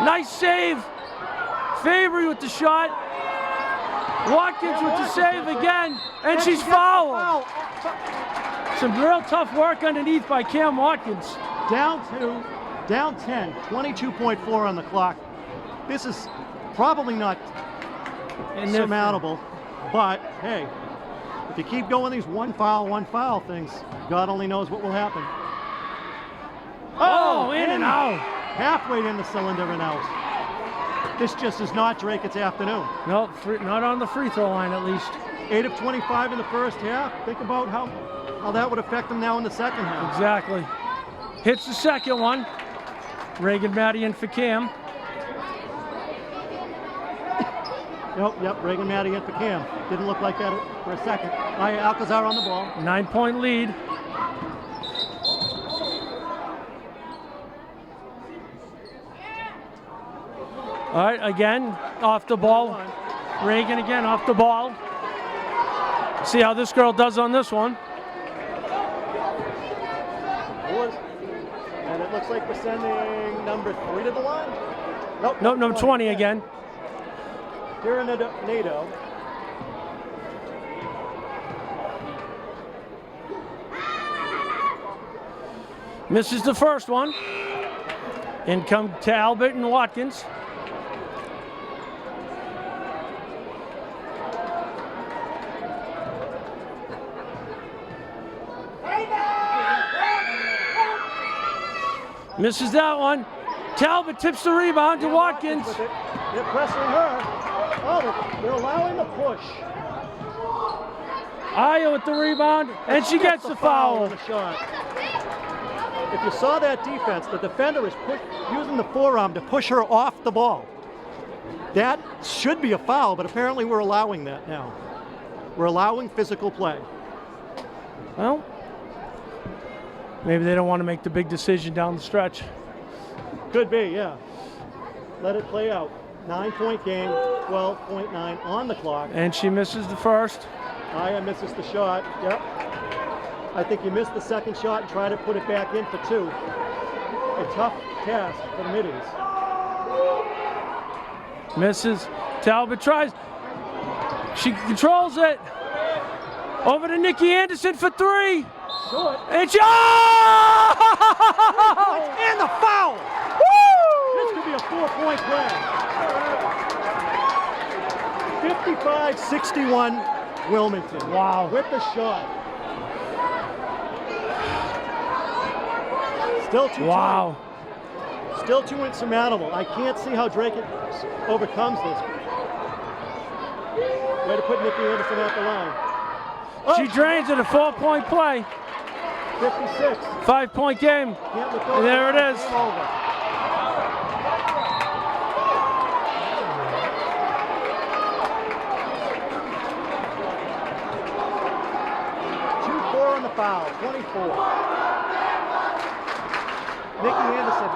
Nice save. Fabry with the shot. Watkins with the save again. And she's fouled. Some real tough work underneath by Cam Watkins. Down 10, 22.4 on the clock. This is probably not insurmountable, but hey, if you keep going these one foul things, God only knows what will happen. Oh, in and out. Halfway in the cylinder and out. This just is not Drake's afternoon. No, not on the free throw line at least. 8 of 25 in the first half. Think about how that would affect them now in the second half. Exactly. Hits the second one. Reagan Maddie in for Cam. Yep, Reagan Maddie in for Cam. Didn't look like that for a second. Alcazar on the ball. 9-point lead. All right, again, off the ball. Reagan again off the ball. See how this girl does on this one. And it looks like we're sending number 3 to the line. Nope, number 20 again. NATO. Misses the first one. In come Talbot and Watkins. Misses that one. Talbot tips the rebound to Watkins. With it. They're pressing her. Oh, they're allowing the push. Aya with the rebound, and she gets the foul. On the shot. If you saw that defense, the defender is using the forearm to push her off the ball. That should be a foul, but apparently we're allowing that now. We're allowing physical play. Well, maybe they don't want to make the big decision down the stretch. Could be, yeah. Let it play out. 9-point game, 12.9 on the clock. And she misses the first. Aya misses the shot. Yep. I think you missed the second shot and try to put it back in for 2. A tough task for the middies. Misses. Talbot tries. She controls it. Over to Nikki Anderson for 3. Short. And she, And the foul! Woo! This could be a 4-point play. 55-61 Wilmington. Wow. With the shot. Still too Wow. tight. Still too insurmountable. I can't see how Drake overcomes this. Way to put Nikki Anderson at the line. Oh, She drains it, a 4-point play. 56. 5-point game. Can't let go. There it is. Game over. On the foul, 24. Nikki Anderson.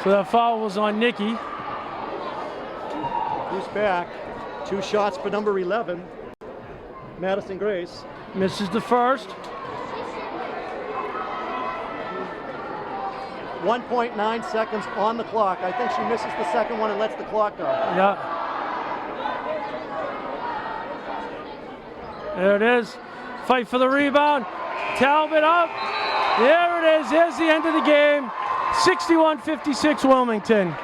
So that foul was on Nikki. Who's back? 2 shots for number 11, Madison Grace. Misses the first. 1.9 seconds on the clock. I think she misses the second one and lets the clock go. Yeah. There it is. Fight for the rebound. Talbot up. There it is. There's the end of the game. 61-56 Wilmington.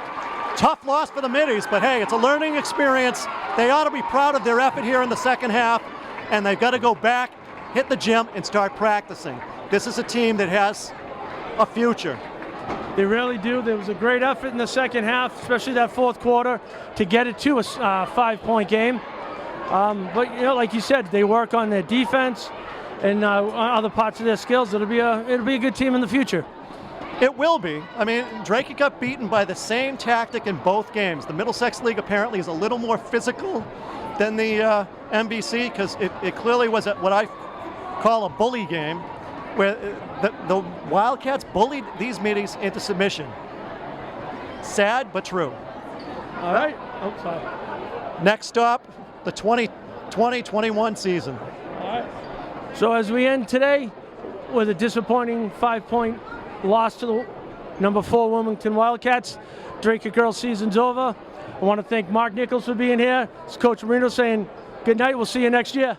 Tough loss for the middies, but hey, it's a learning experience. They ought to be proud of their effort here in the second half, and they've got to go back, hit the gym, and start practicing. This is a team that has a future. They really do. There was a great effort in the second half, especially that fourth quarter, to get it to a 5-point game. But you know, like you said, they work on their defense and other parts of their skills. It'll be a good team in the future. It will be. I mean, Drake got beaten by the same tactic in both games. The Middlesex League apparently is a little more physical than the MBC because it clearly was what I call a bully game, where the Wildcats bullied these middies into submission. Sad, but true. All right. Oh, sorry. Next stop, the 2020-21 season. All right. So as we end today with a disappointing 5-point loss to the number 4 Wilmington Wildcats, Drake girls season's over. I want to thank Mark Nichols for being here. It's Coach Marino saying good night. We'll see you next year.